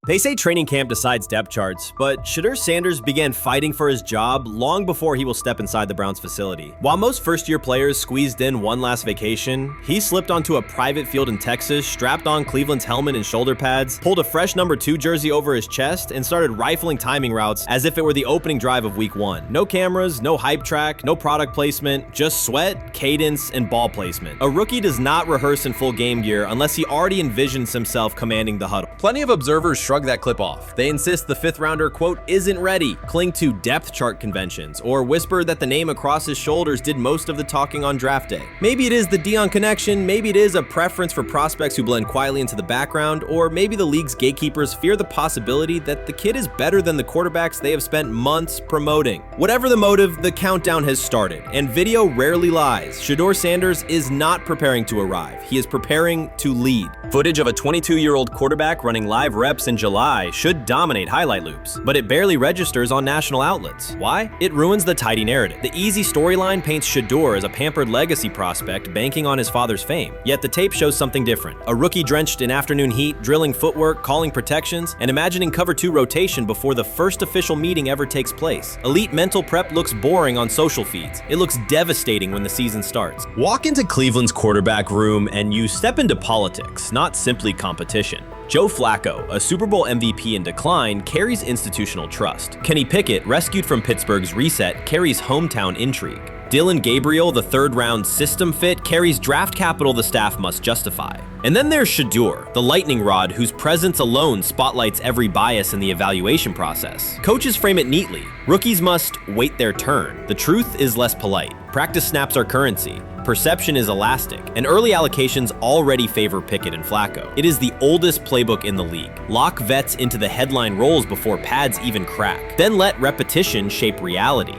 They say training camp decides depth charts, but Shedeur Sanders began fighting for his job long before he will step inside the Browns facility. While most first-year players squeezed in one last vacation, he slipped onto a private field in Texas, strapped on Cleveland's helmet and shoulder pads, pulled a fresh number 2 jersey over his chest, and started rifling timing routes as if it were the opening drive of week 1. No cameras, no hype track, no product placement, just sweat, cadence, and ball placement. A rookie does not rehearse in full game gear unless he already envisions himself commanding the huddle. Plenty of observers shrug that clip off. They insist the 5th rounder, quote, isn't ready, cling to depth chart conventions, or whisper that the name across his shoulders did most of the talking on draft day. Maybe it is the Deion connection, maybe it is a preference for prospects who blend quietly into the background, or maybe the league's gatekeepers fear the possibility that the kid is better than the quarterbacks they have spent months promoting. Whatever the motive, the countdown has started, and video rarely lies. Shedeur Sanders is not preparing to arrive. He is preparing to lead. Footage of a 22-year-old quarterback running live reps in July should dominate highlight loops, but it barely registers on national outlets. Why? It ruins the tidy narrative. The easy storyline paints Shedeur as a pampered legacy prospect banking on his father's fame. Yet the tape shows something different. A rookie drenched in afternoon heat, drilling footwork, calling protections, and imagining cover 2 rotation before the first official meeting ever takes place. Elite mental prep looks boring on social feeds. It looks devastating when the season starts. Walk into Cleveland's quarterback room and you step into politics, not simply competition. Joe Flacco, a Super Bowl MVP in decline, carries institutional trust. Kenny Pickett, rescued from Pittsburgh's reset, carries hometown intrigue. Dylan Gabriel, the 3rd-round system fit, carries draft capital the staff must justify. And then there's Shedeur, the lightning rod whose presence alone spotlights every bias in the evaluation process. Coaches frame it neatly. Rookies must wait their turn. The truth is less polite. Practice snaps are currency. Perception is elastic, and early allocations already favor Pickett and Flacco. It is the oldest playbook in the league. Lock vets into the headline roles before pads even crack. Then let repetition shape reality.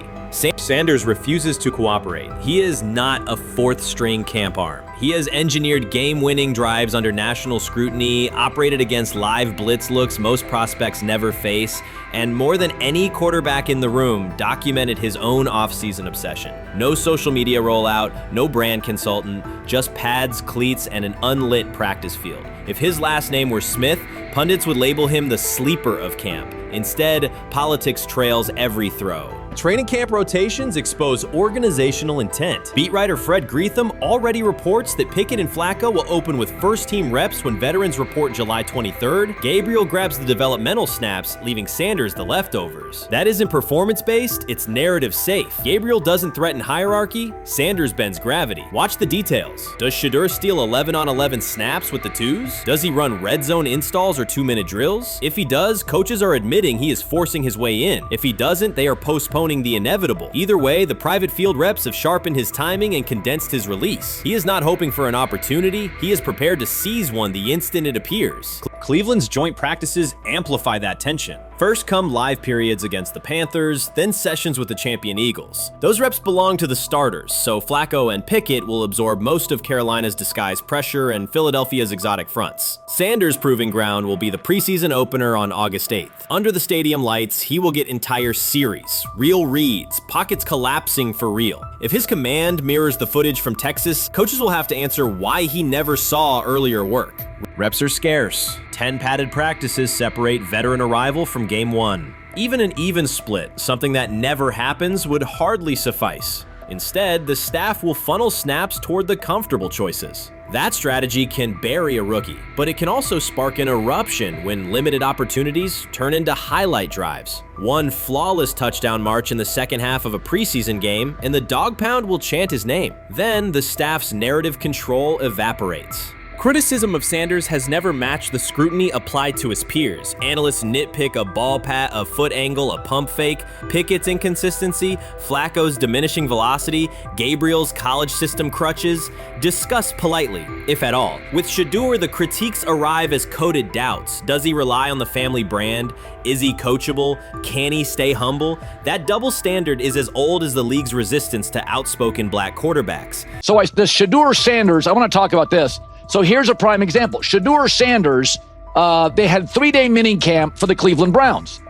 Sanders refuses to cooperate. He is not a 4th-string camp arm. He has engineered game-winning drives under national scrutiny, operated against live blitz looks most prospects never face, and more than any quarterback in the room, documented his own off-season obsession. No social media rollout, no brand consultant, just pads, cleats, and an unlit practice field. If his last name were Smith, pundits would label him the sleeper of camp. Instead, politics trails every throw. Training camp rotations expose organizational intent. Beat writer Fred Greetham already reports that Pickett and Flacco will open with first-team reps when veterans report July 23rd. Gabriel grabs the developmental snaps, leaving Sanders the leftovers. That isn't performance-based, it's narrative-safe. Gabriel doesn't threaten hierarchy, Sanders bends gravity. Watch the details. Does Shedeur steal 11-on-11 snaps with the 2s? Does he run red zone installs or 2-minute drills? If he does, coaches are admitting he is forcing his way in. If he doesn't, they are postponing the inevitable. Either way, the private field reps have sharpened his timing and condensed his release. He is not hoping for an opportunity, he is prepared to seize one the instant it appears. Cleveland's joint practices amplify that tension. First come live periods against the Panthers, then sessions with the champion Eagles. Those reps belong to the starters, so Flacco and Pickett will absorb most of Carolina's disguised pressure and Philadelphia's exotic fronts. Sanders' proving ground will be the preseason opener on August 8th. Under the stadium lights, he will get entire series, real reads, pockets collapsing for real. If his command mirrors the footage from Texas, coaches will have to answer why he never saw earlier work. Reps are scarce. 10 padded practices separate veteran arrival from game 1. Even an even split, something that never happens, would hardly suffice. Instead, the staff will funnel snaps toward the comfortable choices. That strategy can bury a rookie, but it can also spark an eruption when limited opportunities turn into highlight drives. One flawless touchdown march in the second half of a preseason game, and the dog pound will chant his name. Then the staff's narrative control evaporates. Criticism of Sanders has never matched the scrutiny applied to his peers. Analysts nitpick a ball pat, a foot angle, a pump fake, Pickett's inconsistency, Flacco's diminishing velocity, Gabriel's college system crutches. Discuss politely, if at all. With Shedeur, the critiques arrive as coded doubts. Does he rely on the family brand? Is he coachable? Can he stay humble? That double standard is as old as the league's resistance to outspoken black quarterbacks. So the Shedeur Sanders, I want to talk about this. So here's a prime example. Shedeur Sanders, they had 3-day mini camp for the Cleveland Browns.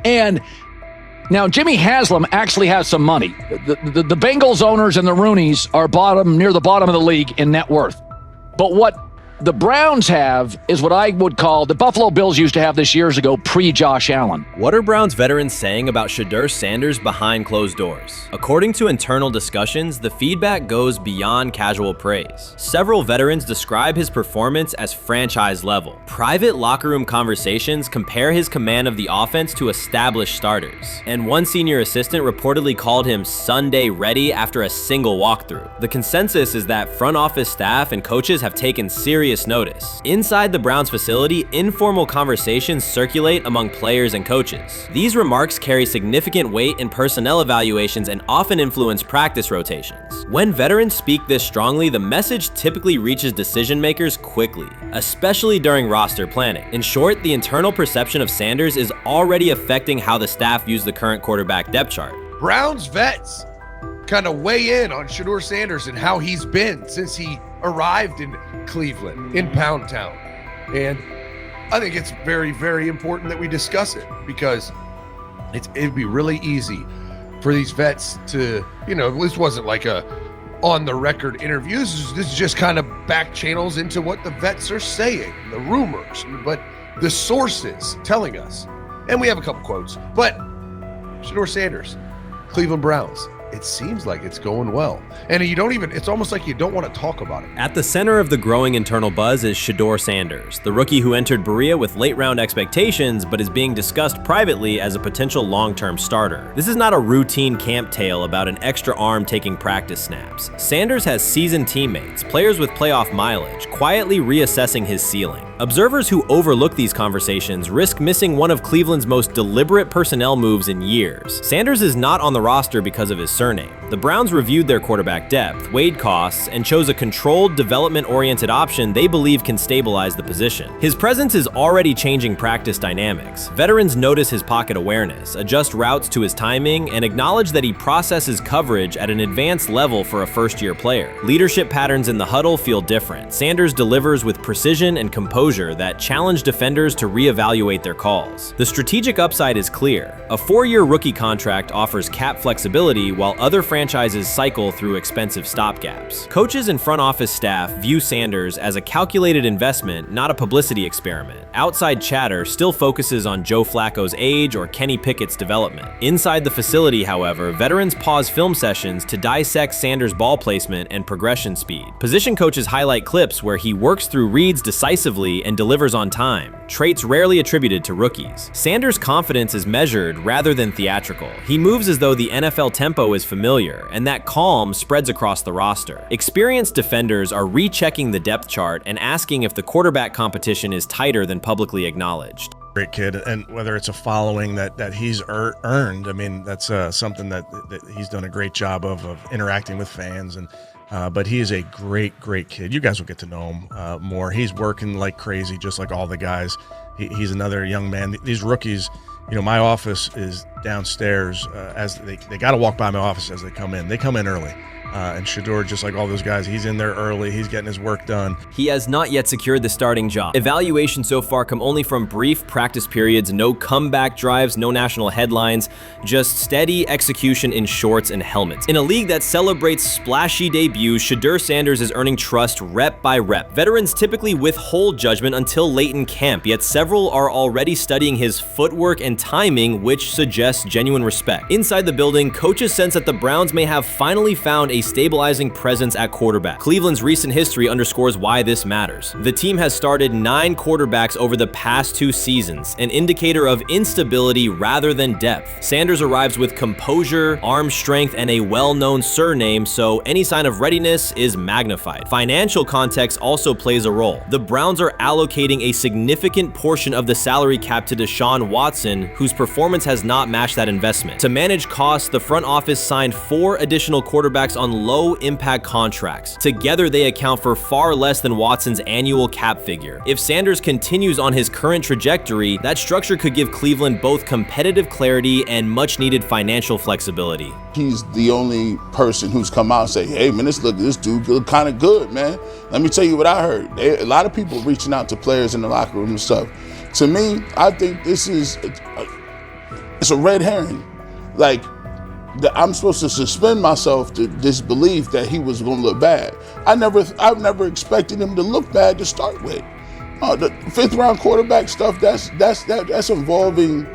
And now Jimmy Haslam actually has some money. The Bengals owners and the Rooneys are near the bottom of the league in net worth. But what the Browns have is what I would call the Buffalo Bills used to have this years ago, pre-Josh Allen. What are Browns veterans saying about Shedeur Sanders behind closed doors? According to internal discussions, the feedback goes beyond casual praise. Several veterans describe his performance as franchise level. Private locker room conversations compare his command of the offense to established starters. And one senior assistant reportedly called him Sunday ready after a single walkthrough. The consensus is that front office staff and coaches have taken serious notice. Inside the Browns facility, informal conversations circulate among players and coaches. These remarks carry significant weight in personnel evaluations and often influence practice rotations. When veterans speak this strongly, the message typically reaches decision makers quickly, especially during roster planning. In short, the internal perception of Sanders is already affecting how the staff views the current quarterback depth chart. Browns vets kind of weigh in on Shedeur Sanders and how he's been since he arrived in Cleveland, in Pound Town. And I think it's very, very important that we discuss it, because it'd be really easy for these vets to, this wasn't like a on-the-record interview. This is just kind of back channels into what the vets are saying, the rumors, but the sources telling us. And we have a couple quotes, but Shedeur Sanders, Cleveland Browns, it seems like it's going well. And it's almost like you don't want to talk about it. At the center of the growing internal buzz is Shedeur Sanders, the rookie who entered Berea with late-round expectations but is being discussed privately as a potential long-term starter. This is not a routine camp tale about an extra arm taking practice snaps. Sanders has seasoned teammates, players with playoff mileage, quietly reassessing his ceiling. Observers who overlook these conversations risk missing one of Cleveland's most deliberate personnel moves in years. Sanders is not on the roster because of his surname. The Browns reviewed their quarterback depth, weighed costs, and chose a controlled, development-oriented option they believe can stabilize the position. His presence is already changing practice dynamics. Veterans notice his pocket awareness, adjust routes to his timing, and acknowledge that he processes coverage at an advanced level for a first-year player. Leadership patterns in the huddle feel different. Sanders delivers with precision and composure that challenge defenders to reevaluate their calls. The strategic upside is clear. A 4-year rookie contract offers cap flexibility while other franchises cycle through expensive stopgaps. Coaches and front office staff view Sanders as a calculated investment, not a publicity experiment. Outside chatter still focuses on Joe Flacco's age or Kenny Pickett's development. Inside the facility, however, veterans pause film sessions to dissect Sanders' ball placement and progression speed. Position coaches highlight clips where he works through reads decisively and delivers on time, traits rarely attributed to rookies. Sanders' confidence is measured rather than theatrical. He moves as though the NFL tempo is familiar, and that calm spreads across the roster. Experienced defenders are rechecking the depth chart and asking if the quarterback competition is tighter than publicly acknowledged. Great kid, and whether it's a following that he's earned, I mean, that's something that he's done a great job of interacting with fans, and but he is a great kid. You guys will get to know him more. He's working like crazy, just like all the guys. He's another young man. These rookies, my office is downstairs. As they got to walk by my office as they come in. They come in early. And Shedeur, just like all those guys, he's in there early. He's getting his work done. He has not yet secured the starting job. Evaluations so far come only from brief practice periods, no comeback drives, no national headlines, just steady execution in shorts and helmets. In a league that celebrates splashy debuts, Shedeur Sanders is earning trust rep by rep. Veterans typically withhold judgment until late in camp, yet several are already studying his footwork and timing, which suggests genuine respect. Inside the building, coaches sense that the Browns may have finally found a stabilizing presence at quarterback. Cleveland's recent history underscores why this matters. The team has started 9 quarterbacks over the past 2 seasons, an indicator of instability rather than depth. Sanders arrives with composure, arm strength, and a well-known surname, so any sign of readiness is magnified. Financial context also plays a role. The Browns are allocating a significant portion of the salary cap to Deshaun Watson, whose performance has not matched that investment. To manage costs, the front office signed 4 additional quarterbacks on low-impact contracts. Together, they account for far less than Watson's annual cap figure. If Sanders continues on his current trajectory, that structure could give Cleveland both competitive clarity and much-needed financial flexibility. He's the only person who's come out and say, hey, man, this dude look kind of good, man. Let me tell you what I heard. A lot of people reaching out to players in the locker room and stuff. To me, I think this is it's a red herring. Like, that I'm supposed to suspend myself to disbelief that he was going to look bad. I've never expected him to look bad to start with. The 5th round quarterback stuff, that's involving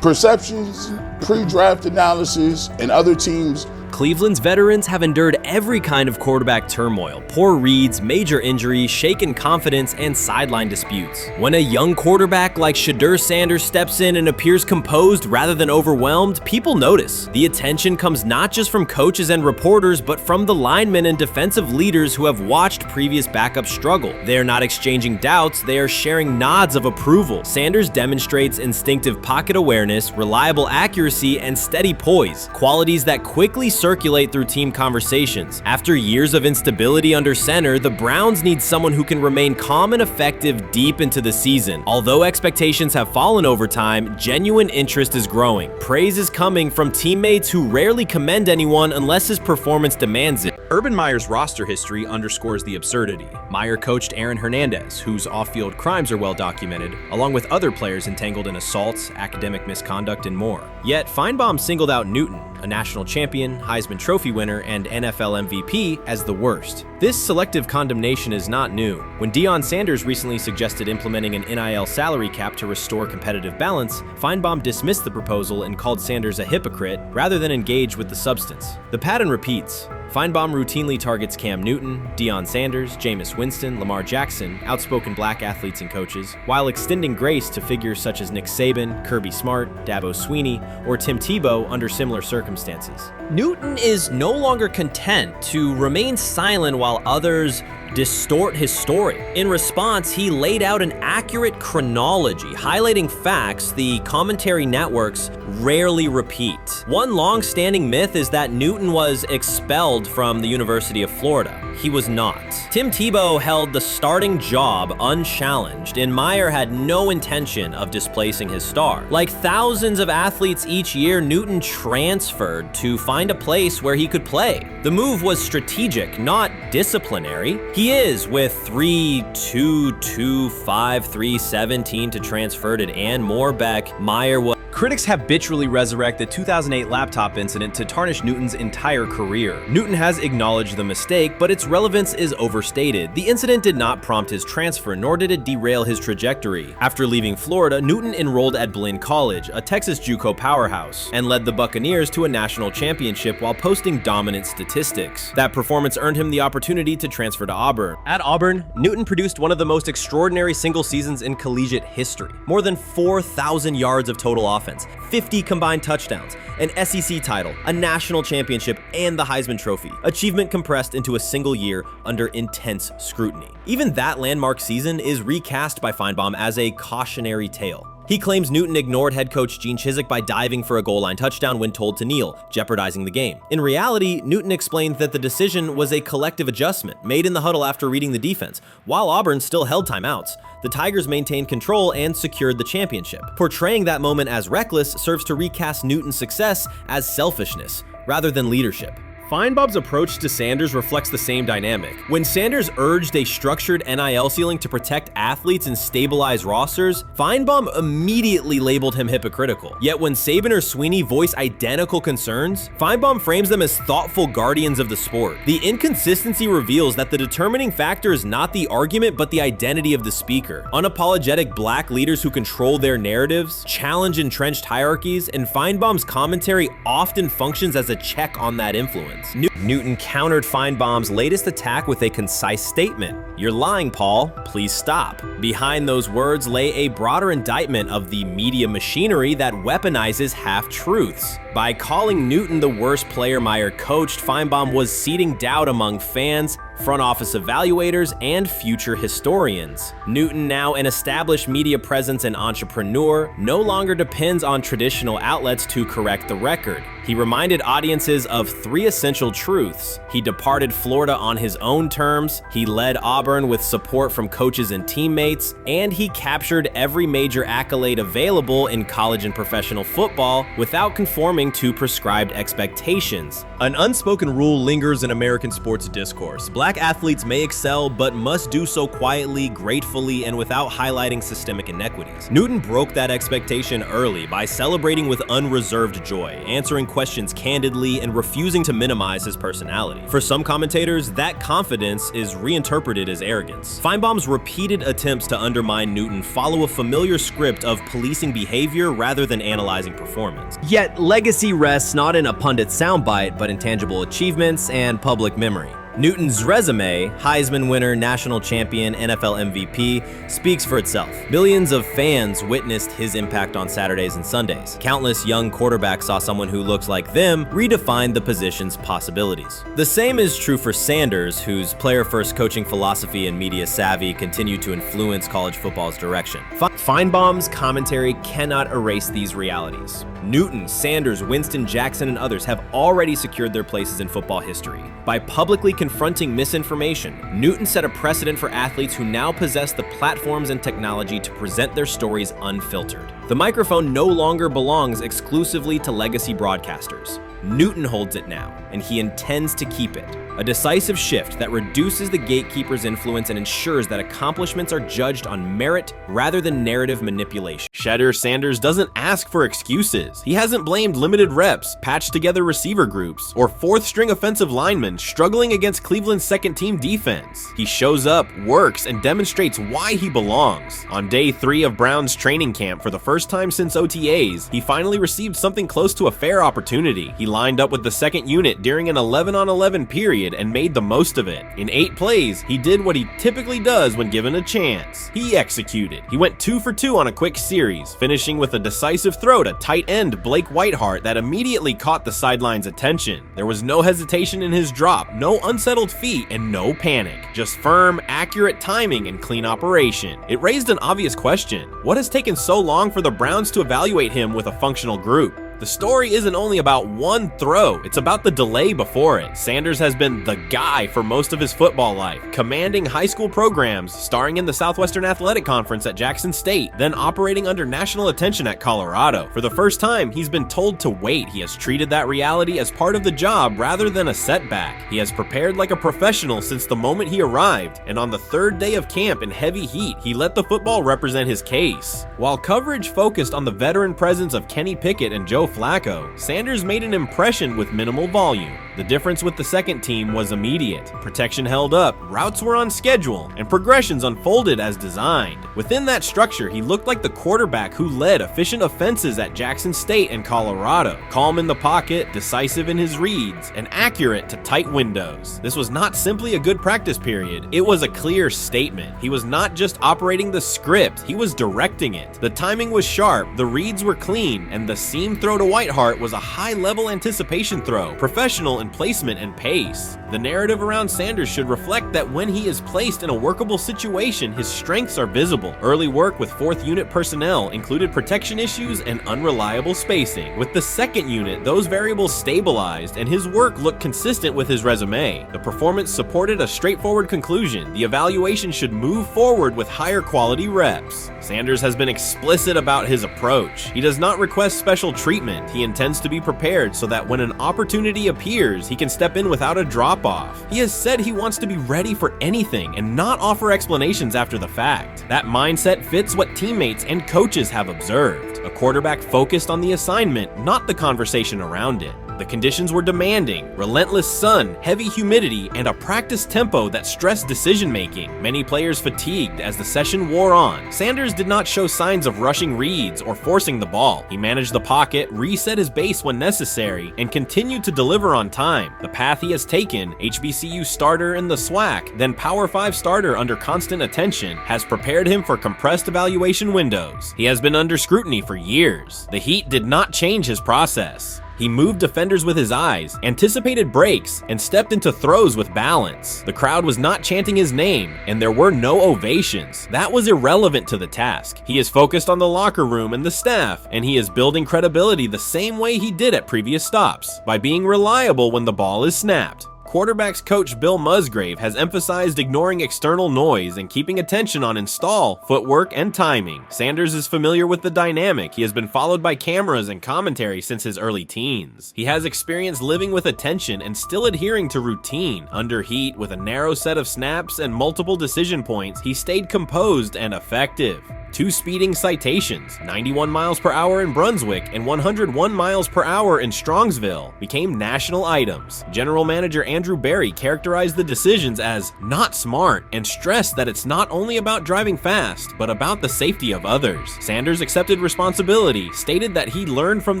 perceptions, pre-draft analysis, and other teams. Cleveland's veterans have endured every kind of quarterback turmoil, poor reads, major injuries, shaken confidence, and sideline disputes. When a young quarterback like Shedeur Sanders steps in and appears composed rather than overwhelmed, people notice. The attention comes not just from coaches and reporters, but from the linemen and defensive leaders who have watched previous backups struggle. They are not exchanging doubts, they are sharing nods of approval. Sanders demonstrates instinctive pocket awareness, reliable accuracy, and steady poise, qualities that quickly circulate through team conversations. After years of instability under center, the Browns need someone who can remain calm and effective deep into the season. Although expectations have fallen over time, genuine interest is growing. Praise is coming from teammates who rarely commend anyone unless his performance demands it. Urban Meyer's roster history underscores the absurdity. Meyer coached Aaron Hernandez, whose off-field crimes are well documented, along with other players entangled in assaults, academic misconduct, and more. Yet Feinbaum singled out Newton, a national champion, Heisman Trophy winner, and NFL MVP, as the worst. This selective condemnation is not new. When Deion Sanders recently suggested implementing an NIL salary cap to restore competitive balance, Feinbaum dismissed the proposal and called Sanders a hypocrite rather than engage with the substance. The pattern repeats. Feinbaum routinely targets Cam Newton, Deion Sanders, Jameis Winston, Lamar Jackson, outspoken black athletes and coaches, while extending grace to figures such as Nick Saban, Kirby Smart, Dabo Swinney, or Tim Tebow under similar circumstances. Newton is no longer content to remain silent while others distort his story. In response, he laid out an accurate chronology, highlighting facts the commentary networks rarely repeat. One long-standing myth is that Newton was expelled from the University of Florida. He was not. Tim Tebow held the starting job unchallenged, and Meyer had no intention of displacing his star. Like thousands of athletes each year, Newton transferred to find a place where he could play. The move was strategic, not disciplinary. He is, with 3-2-2-5-3-17 to transfer to and more back. Meyer was. Critics habitually resurrect the 2008 laptop incident to tarnish Newton's entire career. Newton has acknowledged the mistake, but its relevance is overstated. The incident did not prompt his transfer, nor did it derail his trajectory. After leaving Florida, Newton enrolled at Blaine College, a Texas JUCO powerhouse, and led the Buccaneers to a national championship while posting dominant statistics. That performance earned him the opportunity to transfer to Auburn. At Auburn, Newton produced one of the most extraordinary single seasons in collegiate history. More than 4,000 yards of total offense, 50 combined touchdowns, an SEC title, a national championship, and the Heisman Trophy. Achievement compressed into a single year under intense scrutiny. Even that landmark season is recast by Feinbaum as a cautionary tale. He claims Newton ignored head coach Gene Chizik by diving for a goal line touchdown when told to kneel, jeopardizing the game. In reality, Newton explained that the decision was a collective adjustment made in the huddle after reading the defense, while Auburn still held timeouts. The Tigers maintained control and secured the championship. Portraying that moment as reckless serves to recast Newton's success as selfishness rather than leadership. Feinbaum's approach to Sanders reflects the same dynamic. When Sanders urged a structured NIL ceiling to protect athletes and stabilize rosters, Feinbaum immediately labeled him hypocritical. Yet when Saban or Swinney voice identical concerns, Feinbaum frames them as thoughtful guardians of the sport. The inconsistency reveals that the determining factor is not the argument but the identity of the speaker. Unapologetic black leaders who control their narratives, challenge entrenched hierarchies, and Feinbaum's commentary often functions as a check on that influence. Newton countered Feinbaum's latest attack with a concise statement. "You're lying, Paul. Please stop." Behind those words lay a broader indictment of the media machinery that weaponizes half-truths. By calling Newton the worst player Meyer coached, Feinbaum was seeding doubt among fans, front office evaluators, and future historians. Newton, now an established media presence and entrepreneur, no longer depends on traditional outlets to correct the record. He reminded audiences of three essential truths. He departed Florida on his own terms, he led Auburn stubborn with support from coaches and teammates, and he captured every major accolade available in college and professional football without conforming to prescribed expectations. An unspoken rule lingers in American sports discourse. Black athletes may excel, but must do so quietly, gratefully, and without highlighting systemic inequities. Newton broke that expectation early by celebrating with unreserved joy, answering questions candidly, and refusing to minimize his personality. For some commentators, that confidence is reinterpreted as arrogance. Feinbaum's repeated attempts to undermine Newton follow a familiar script of policing behavior rather than analyzing performance. Yet legacy rests not in a pundit soundbite, but in tangible achievements and public memory. Newton's resume, Heisman winner, national champion, NFL MVP, speaks for itself. Millions of fans witnessed his impact on Saturdays and Sundays. Countless young quarterbacks saw someone who looks like them redefine the position's possibilities. The same is true for Sanders, whose player-first coaching philosophy and media savvy continue to influence college football's direction. Feinbaum's commentary cannot erase these realities. Newton, Sanders, Winston, Jackson, and others have already secured their places in football history. By publicly confronting misinformation, Newton set a precedent for athletes who now possess the platforms and technology to present their stories unfiltered. The microphone no longer belongs exclusively to legacy broadcasters. Newton holds it now, and he intends to keep it. A decisive shift that reduces the gatekeeper's influence and ensures that accomplishments are judged on merit rather than narrative manipulation. Shedeur Sanders doesn't ask for excuses. He hasn't blamed limited reps, patched together receiver groups, or fourth-string offensive linemen struggling against Cleveland's second-team defense. He shows up, works, and demonstrates why he belongs. On day 3 of Brown's training camp, for the first time since OTAs, he finally received something close to a fair opportunity. He lined up with the second unit during an 11-on-11 period and made the most of it. In 8 plays, he did what he typically does when given a chance. He executed. He went 2 for 2 on a quick series, finishing with a decisive throw to tight end Blake Whiteheart that immediately caught the sideline's attention. There was no hesitation in his drop, no unsettled feet, and no panic. Just firm, accurate timing and clean operation. It raised an obvious question. What has taken so long for the Browns to evaluate him with a functional group? The story isn't only about one throw, it's about the delay before it. Sanders has been the guy for most of his football life, commanding high school programs, starring in the Southwestern Athletic Conference at Jackson State, then operating under national attention at Colorado. For the first time, he's been told to wait. He has treated that reality as part of the job rather than a setback. He has prepared like a professional since the moment he arrived, and on the 3rd day of camp in heavy heat, he let the football represent his case. While coverage focused on the veteran presence of Kenny Pickett and Joe Flacco, Sanders made an impression with minimal volume. The difference with the second team was immediate. Protection held up, routes were on schedule, and progressions unfolded as designed. Within that structure, he looked like the quarterback who led efficient offenses at Jackson State and Colorado. Calm in the pocket, decisive in his reads, and accurate to tight windows. This was not simply a good practice period, it was a clear statement. He was not just operating the script, he was directing it. The timing was sharp, the reads were clean, and the seam throw to Whiteheart was a high-level anticipation throw, professional in placement and pace. The narrative around Sanders should reflect that when he is placed in a workable situation, his strengths are visible. Early work with 4th unit personnel included protection issues and unreliable spacing. With the 2nd unit, those variables stabilized, and his work looked consistent with his resume. The performance supported a straightforward conclusion. The evaluation should move forward with higher quality reps. Sanders has been explicit about his approach. He does not request special treatment. He intends to be prepared so that when an opportunity appears, he can step in without a drop-off. He has said he wants to be ready for anything and not offer explanations after the fact. That mindset fits what teammates and coaches have observed. A quarterback focused on the assignment, not the conversation around it. The conditions were demanding: relentless sun, heavy humidity, and a practice tempo that stressed decision-making. Many players fatigued as the session wore on. Sanders did not show signs of rushing reads or forcing the ball. He managed the pocket, reset his base when necessary, and continued to deliver on time. The path he has taken, HBCU starter in the SWAC, then Power 5 starter under constant attention, has prepared him for compressed evaluation windows. He has been under scrutiny for years. The heat did not change his process. He moved defenders with his eyes, anticipated breaks, and stepped into throws with balance. The crowd was not chanting his name, and there were no ovations. That was irrelevant to the task. He is focused on the locker room and the staff, and he is building credibility the same way he did at previous stops, by being reliable when the ball is snapped. Quarterbacks coach Bill Musgrave has emphasized ignoring external noise and keeping attention on install, footwork, and timing. Sanders is familiar with the dynamic. He has been followed by cameras and commentary since his early teens. He has experience living with attention and still adhering to routine. Under heat, with a narrow set of snaps and multiple decision points, he stayed composed and effective. 2 speeding citations, 91 miles per hour in Brunswick and 101 miles per hour in Strongsville, became national items. General Manager Andrew Berry characterized the decisions as not smart and stressed that it's not only about driving fast, but about the safety of others. Sanders accepted responsibility, stated that he learned from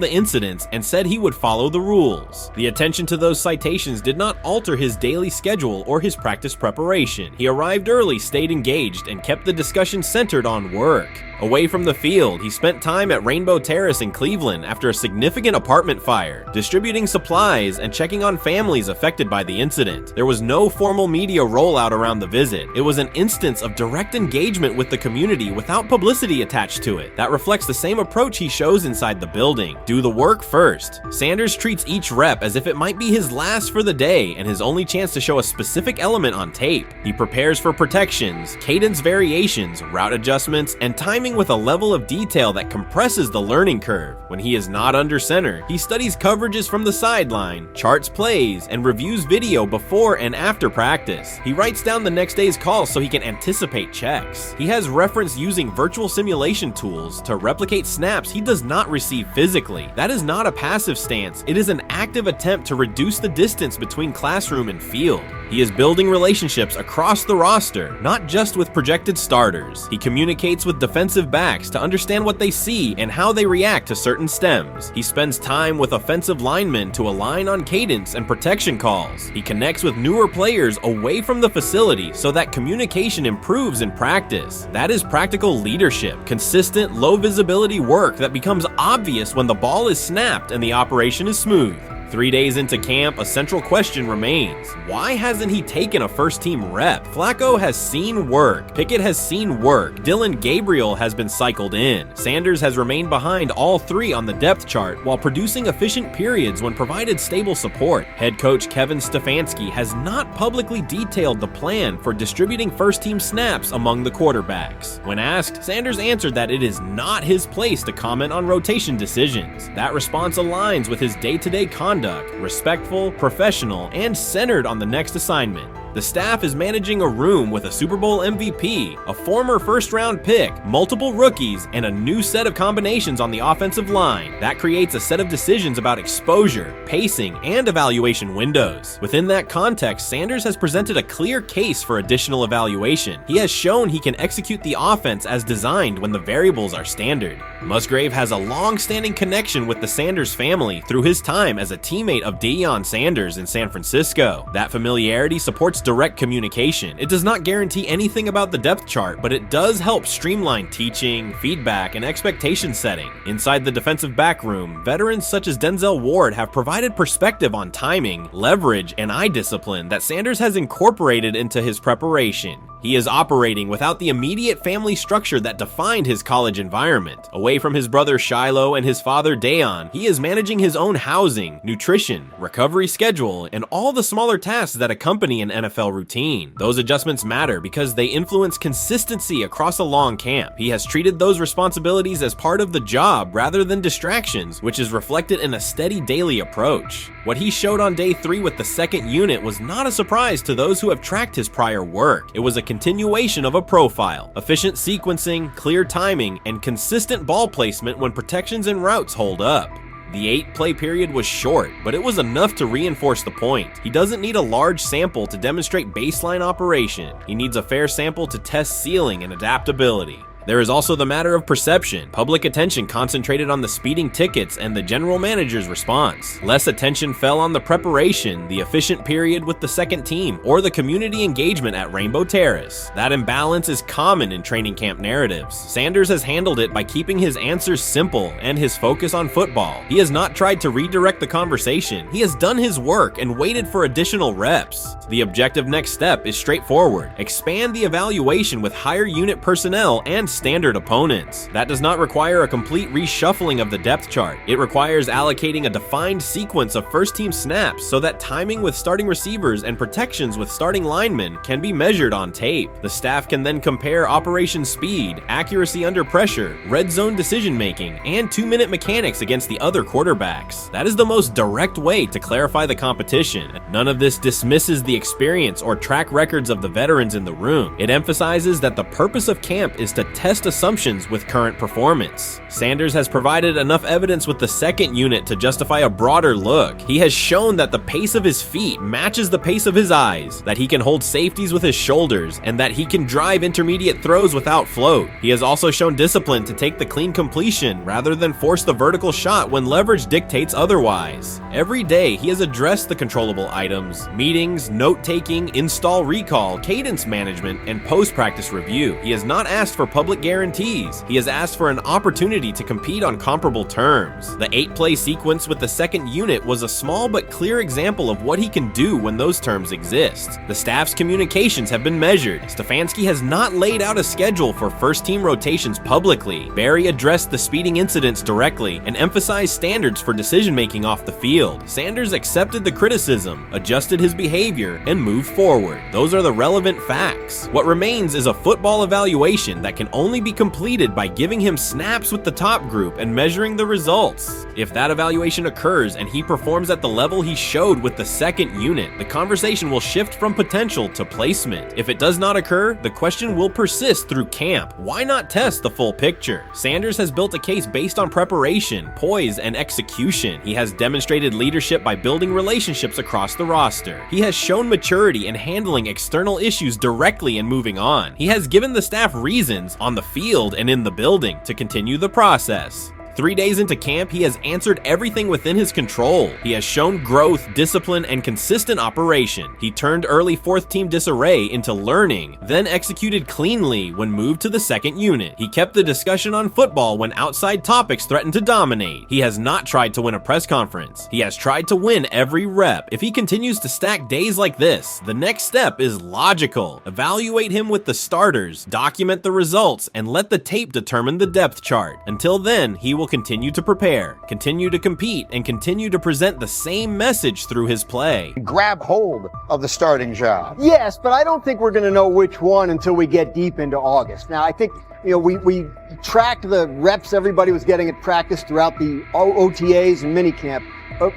the incidents, and said he would follow the rules. The attention to those citations did not alter his daily schedule or his practice preparation. He arrived early, stayed engaged, and kept the discussion centered on work. Away from the field, he spent time at Rainbow Terrace in Cleveland after a significant apartment fire, distributing supplies and checking on families affected by the incident. There was no formal media rollout around the visit. It was an instance of direct engagement with the community without publicity attached to it. That reflects the same approach he shows inside the building. Do the work first. Sanders treats each rep as if it might be his last for the day and his only chance to show a specific element on tape. He prepares for protections, cadence variations, route adjustments, and timing with a level of detail that compresses the learning curve. When he is not under center, he studies coverages from the sideline, charts plays, and reviews video before and after practice. He writes down the next day's calls so he can anticipate checks. He has reference using virtual simulation tools to replicate snaps he does not receive physically. That is not a passive stance, it is an active attempt to reduce the distance between classroom and field. He is building relationships across the roster, not just with projected starters. He communicates with defensive backs to understand what they see and how they react to certain stems. He spends time with offensive linemen to align on cadence and protection calls. He connects with newer players away from the facility so that communication improves in practice. That is practical leadership, consistent, low visibility work that becomes obvious when the ball is snapped and the operation is smooth. 3 days into camp, a central question remains. Why hasn't he taken a first-team rep? Flacco has seen work. Pickett has seen work. Dillon Gabriel has been cycled in. Sanders has remained behind all 3 on the depth chart while producing efficient periods when provided stable support. Head coach Kevin Stefanski has not publicly detailed the plan for distributing first-team snaps among the quarterbacks. When asked, Sanders answered that it is not his place to comment on rotation decisions. That response aligns with his day-to-day conduct, respectful, professional, and centered on the next assignment. The staff is managing a room with a Super Bowl MVP, a former first-round pick, multiple rookies, and a new set of combinations on the offensive line. That creates a set of decisions about exposure, pacing, and evaluation windows. Within that context, Sanders has presented a clear case for additional evaluation. He has shown he can execute the offense as designed when the variables are standard. Musgrave has a long-standing connection with the Sanders family through his time as a teammate of Deion Sanders in San Francisco. That familiarity supports direct communication. It does not guarantee anything about the depth chart, but it does help streamline teaching, feedback, and expectation setting. Inside the defensive back room, veterans such as Denzel Ward have provided perspective on timing, leverage, and eye discipline that Sanders has incorporated into his preparation. He is operating without the immediate family structure that defined his college environment. Away from his brother Shiloh and his father Deion, he is managing his own housing, nutrition, recovery schedule, and all the smaller tasks that accompany an NFL routine. Those adjustments matter because they influence consistency across a long camp. He has treated those responsibilities as part of the job rather than distractions, which is reflected in a steady daily approach. What he showed on day 3 with the second unit was not a surprise to those who have tracked his prior work. It was a continuation of a profile: efficient sequencing, clear timing, and consistent ball placement when protections and routes hold up. The 8-play period was short, but it was enough to reinforce the point. He doesn't need a large sample to demonstrate baseline operation. He needs a fair sample to test ceiling and adaptability. There is also the matter of perception. Public attention concentrated on the speeding tickets and the general manager's response. Less attention fell on the preparation, the efficient period with the second team, or the community engagement at Rainbow Terrace. That imbalance is common in training camp narratives. Sanders has handled it by keeping his answers simple and his focus on football. He has not tried to redirect the conversation. He has done his work and waited for additional reps. The objective next step is straightforward. Expand the evaluation with higher unit personnel and standard opponents. That does not require a complete reshuffling of the depth chart. It requires allocating a defined sequence of first-team snaps so that timing with starting receivers and protections with starting linemen can be measured on tape. The staff can then compare operation speed, accuracy under pressure, red zone decision-making, and 2-minute mechanics against the other quarterbacks. That is the most direct way to clarify the competition. None of this dismisses the experience or track records of the veterans in the room. It emphasizes that the purpose of camp is to test assumptions with current performance. Sanders has provided enough evidence with the second unit to justify a broader look. He has shown that the pace of his feet matches the pace of his eyes, that he can hold safeties with his shoulders, and that he can drive intermediate throws without float. He has also shown discipline to take the clean completion rather than force the vertical shot when leverage dictates otherwise. Every day, he has addressed the controllable items, meetings, note-taking, install recall, cadence management, and post-practice review. He has not asked for public guarantees. He has asked for an opportunity to compete on comparable terms. The 8-play sequence with the second unit was a small but clear example of what he can do when those terms exist. The staff's communications have been measured. Stefanski has not laid out a schedule for first-team rotations publicly. Barry addressed the speeding incidents directly and emphasized standards for decision-making off the field. Sanders accepted the criticism, adjusted his behavior, and moved forward. Those are the relevant facts. What remains is a football evaluation that can only be completed by giving him snaps with the top group and measuring the results. If that evaluation occurs and he performs at the level he showed with the second unit, the conversation will shift from potential to placement. If it does not occur, the question will persist through camp. Why not test the full picture? Sanders has built a case based on preparation, poise, and execution. He has demonstrated leadership by building relationships across the roster. He has shown maturity in handling external issues directly and moving on. He has given the staff reasons, on the field and in the building, to continue the process. 3 days into camp, he has answered everything within his control. He has shown growth, discipline, and consistent operation. He turned early fourth-team disarray into learning, then executed cleanly when moved to the second unit. He kept the discussion on football when outside topics threatened to dominate. He has not tried to win a press conference. He has tried to win every rep. If he continues to stack days like this, the next step is logical. Evaluate him with the starters, document the results, and let the tape determine the depth chart. Until then, he will continue to prepare, continue to compete, and continue to present the same message through his play. Grab hold of the starting job. Yes, but I don't think we're going to know which one until we get deep into August. Now, I think, we tracked the reps everybody was getting at practice throughout the OTAs and minicamp. But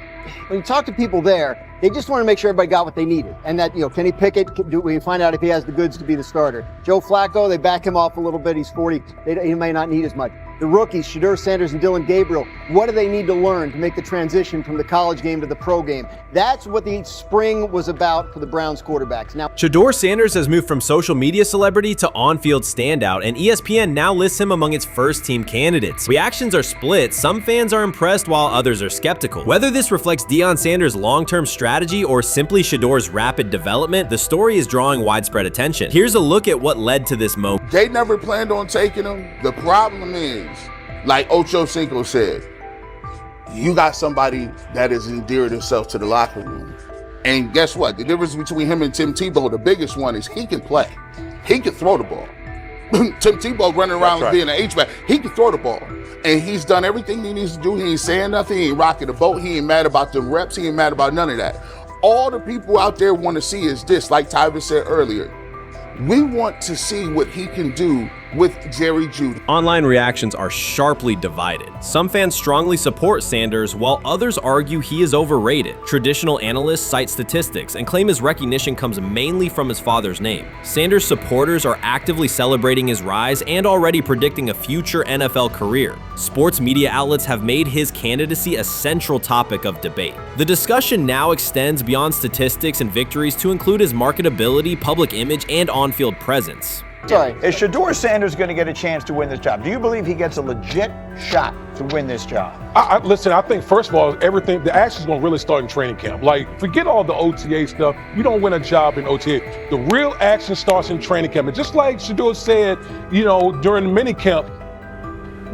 when you talk to people there, they just want to make sure everybody got what they needed. And that, Kenny Pickett, we find out if he has the goods to be the starter. Joe Flacco, they back him off a little bit. He's 40. He may not need as much. The rookies, Shedeur Sanders and Dylan Gabriel, what do they need to learn to make the transition from the college game to the pro game? That's what the spring was about for the Browns quarterbacks. Now, Shedeur Sanders has moved from social media celebrity to on-field standout, and ESPN now lists him among its first-team candidates. Reactions are split. Some fans are impressed while others are skeptical. Whether this reflects Deion Sanders' long-term strategy or simply Shedeur's rapid development, the story is drawing widespread attention. Here's a look at what led to this moment. They never planned on taking him. The problem is, like Ocho Cinco said, you got somebody that has endeared himself to the locker room. And guess what? The difference between him and Tim Tebow, the biggest one, is he can play. He can throw the ball. Tim Tebow running around being an H-back. He can throw the ball. And he's done everything he needs to do. He ain't saying nothing. He ain't rocking the boat. He ain't mad about the reps. He ain't mad about none of that. All the people out there want to see is this, like Tyver said earlier. We want to see what he can do with Jerry Jeudy. Online reactions are sharply divided. Some fans strongly support Sanders, while others argue he is overrated. Traditional analysts cite statistics and claim his recognition comes mainly from his father's name. Sanders supporters are actively celebrating his rise and already predicting a future NFL career. Sports media outlets have made his candidacy a central topic of debate. The discussion now extends beyond statistics and victories to include his marketability, public image, and on-field presence. sorry. Is Shedeur Sanders going to get a chance to win this job? Do you believe he gets a legit shot to win this job? Listen, I think, first of all, the action's going to really start in training camp. Like, forget all the OTA stuff. You don't win a job in OTA. The real action starts in training camp. And just like Shedeur said, during the mini camp,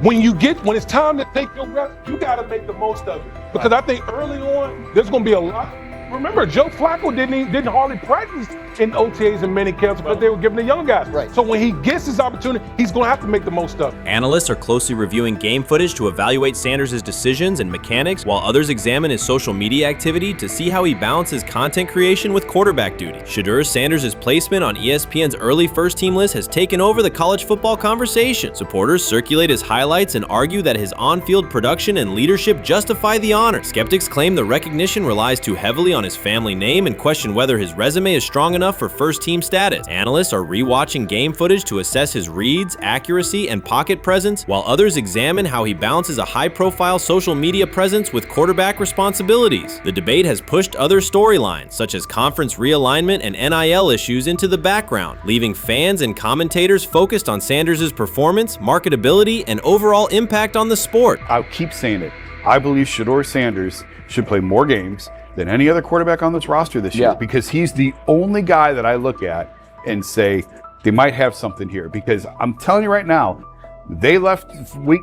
when it's time to take your reps, you got to make the most of it. Because I think early on, there's going to be a lot remember, Joe Flacco didn't hardly practice in OTAs and mini camps because they were giving the young guys. Right. So when he gets his opportunity, he's going to have to make the most of it. Analysts are closely reviewing game footage to evaluate Sanders' decisions and mechanics, while others examine his social media activity to see how he balances content creation with quarterback duty. Shedeur Sanders' placement on ESPN's early first-team list has taken over the college football conversation. Supporters circulate his highlights and argue that his on-field production and leadership justify the honor. Skeptics claim the recognition relies too heavily on his family name and question whether his resume is strong enough for first-team status. Analysts are rewatching game footage to assess his reads, accuracy, and pocket presence, while others examine how he balances a high-profile social media presence with quarterback responsibilities. The debate has pushed other storylines, such as conference realignment and NIL issues, into the background, leaving fans and commentators focused on Sanders' performance, marketability, and overall impact on the sport. I'll keep saying it. I believe Shedeur Sanders should play more games than any other quarterback on this roster this year, because he's the only guy that I look at and say they might have something here. Because I'm telling you right now, they left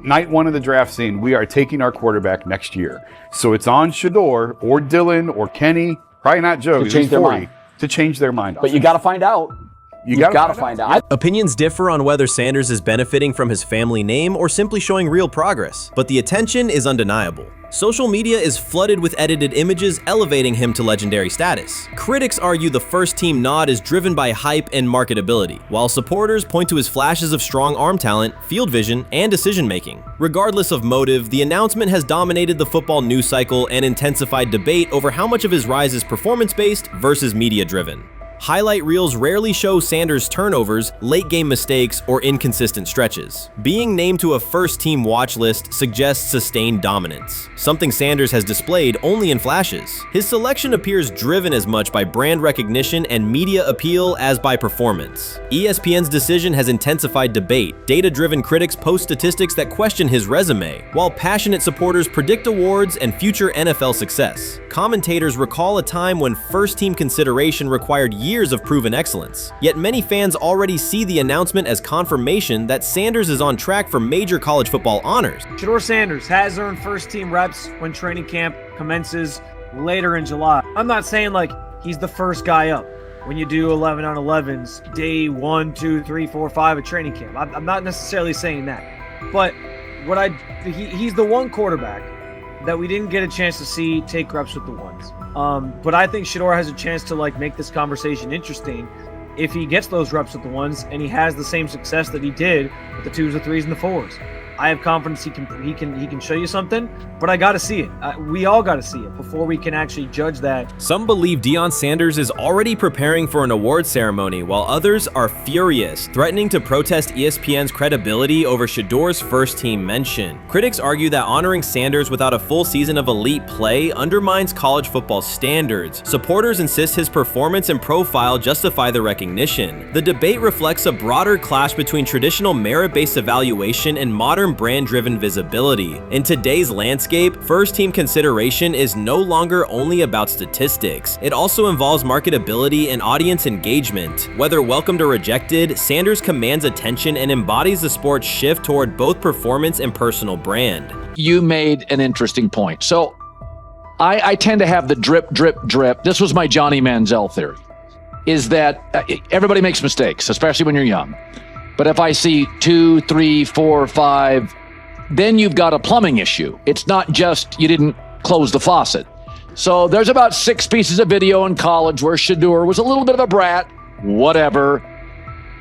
night one of the draft saying we are taking our quarterback next year. So it's on Shedeur or Dylan or Kenny, probably not Joe, To change their mind. to change their mind. But you got to find out. You got to find out. Opinions differ on whether Sanders is benefiting from his family name or simply showing real progress, but the attention is undeniable. Social media is flooded with edited images elevating him to legendary status. Critics argue the first-team nod is driven by hype and marketability, while supporters point to his flashes of strong arm talent, field vision, and decision-making. Regardless of motive, the announcement has dominated the football news cycle and intensified debate over how much of his rise is performance-based versus media-driven. Highlight reels rarely show Sanders' turnovers, late-game mistakes, or inconsistent stretches. Being named to a first-team watch list suggests sustained dominance, something Sanders has displayed only in flashes. His selection appears driven as much by brand recognition and media appeal as by performance. ESPN's decision has intensified debate. Data-driven critics post statistics that question his resume, while passionate supporters predict awards and future NFL success. Commentators recall a time when first-team consideration required years of proven excellence. Yet many fans already see the announcement as confirmation that Sanders is on track for major college football honors. Shedeur Sanders has earned first-team reps when training camp commences later in July. I'm not saying like he's the first guy up when you do 11 on 11s, day 1, 2, 3, 4, 5 at training camp. I'm not necessarily saying that. But he's the one quarterback that we didn't get a chance to see take reps with the ones. But I think Shedeur has a chance to like make this conversation interesting if he gets those reps with the ones and he has the same success that he did with the 2s, the 3s, and the 4s. I have confidence he can show you something, but I got to see it. We all got to see it before we can actually judge that. Some believe Deion Sanders is already preparing for an award ceremony, while others are furious, threatening to protest ESPN's credibility over Shedeur's first-team mention. Critics argue that honoring Sanders without a full season of elite play undermines college football standards. Supporters insist his performance and profile justify the recognition. The debate reflects a broader clash between traditional merit-based evaluation and modern brand-driven visibility. In today's landscape, first-team consideration is no longer only about statistics. It also involves marketability and audience engagement. Whether welcomed or rejected, Sanders commands attention and embodies the sport's shift toward both performance and personal brand. You made an interesting point. So I tend to have the drip, drip, drip. This was my Johnny Manziel theory, is that everybody makes mistakes, especially when you're young. But if I see 2, 3, 4, 5, then you've got a plumbing issue. It's not just you didn't close the faucet. So there's about 6 pieces of video in college where Shedeur was a little bit of a brat, whatever.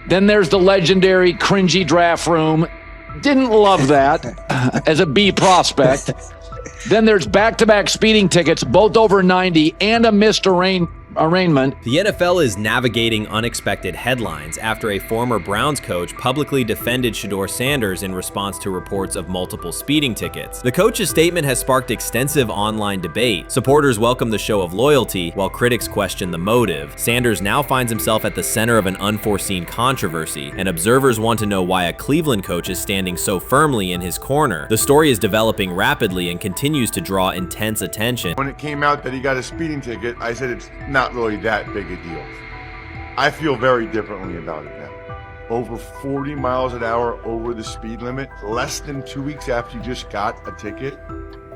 Then there's the legendary cringy draft room. Didn't love that as a B prospect. Then there's back-to-back speeding tickets, both over 90, and a missed arraignment. The NFL is navigating unexpected headlines after a former Browns coach publicly defended Shedeur Sanders in response to reports of multiple speeding tickets. The coach's statement has sparked extensive online debate. Supporters welcome the show of loyalty, while critics question the motive. Sanders now finds himself at the center of an unforeseen controversy, and observers want to know why a Cleveland coach is standing so firmly in his corner. The story is developing rapidly and continues to draw intense attention. When it came out that he got a speeding ticket, I said it's not really that big a deal. I feel very differently about it now. Over 40 miles an hour over the speed limit, less than 2 weeks after you just got a ticket.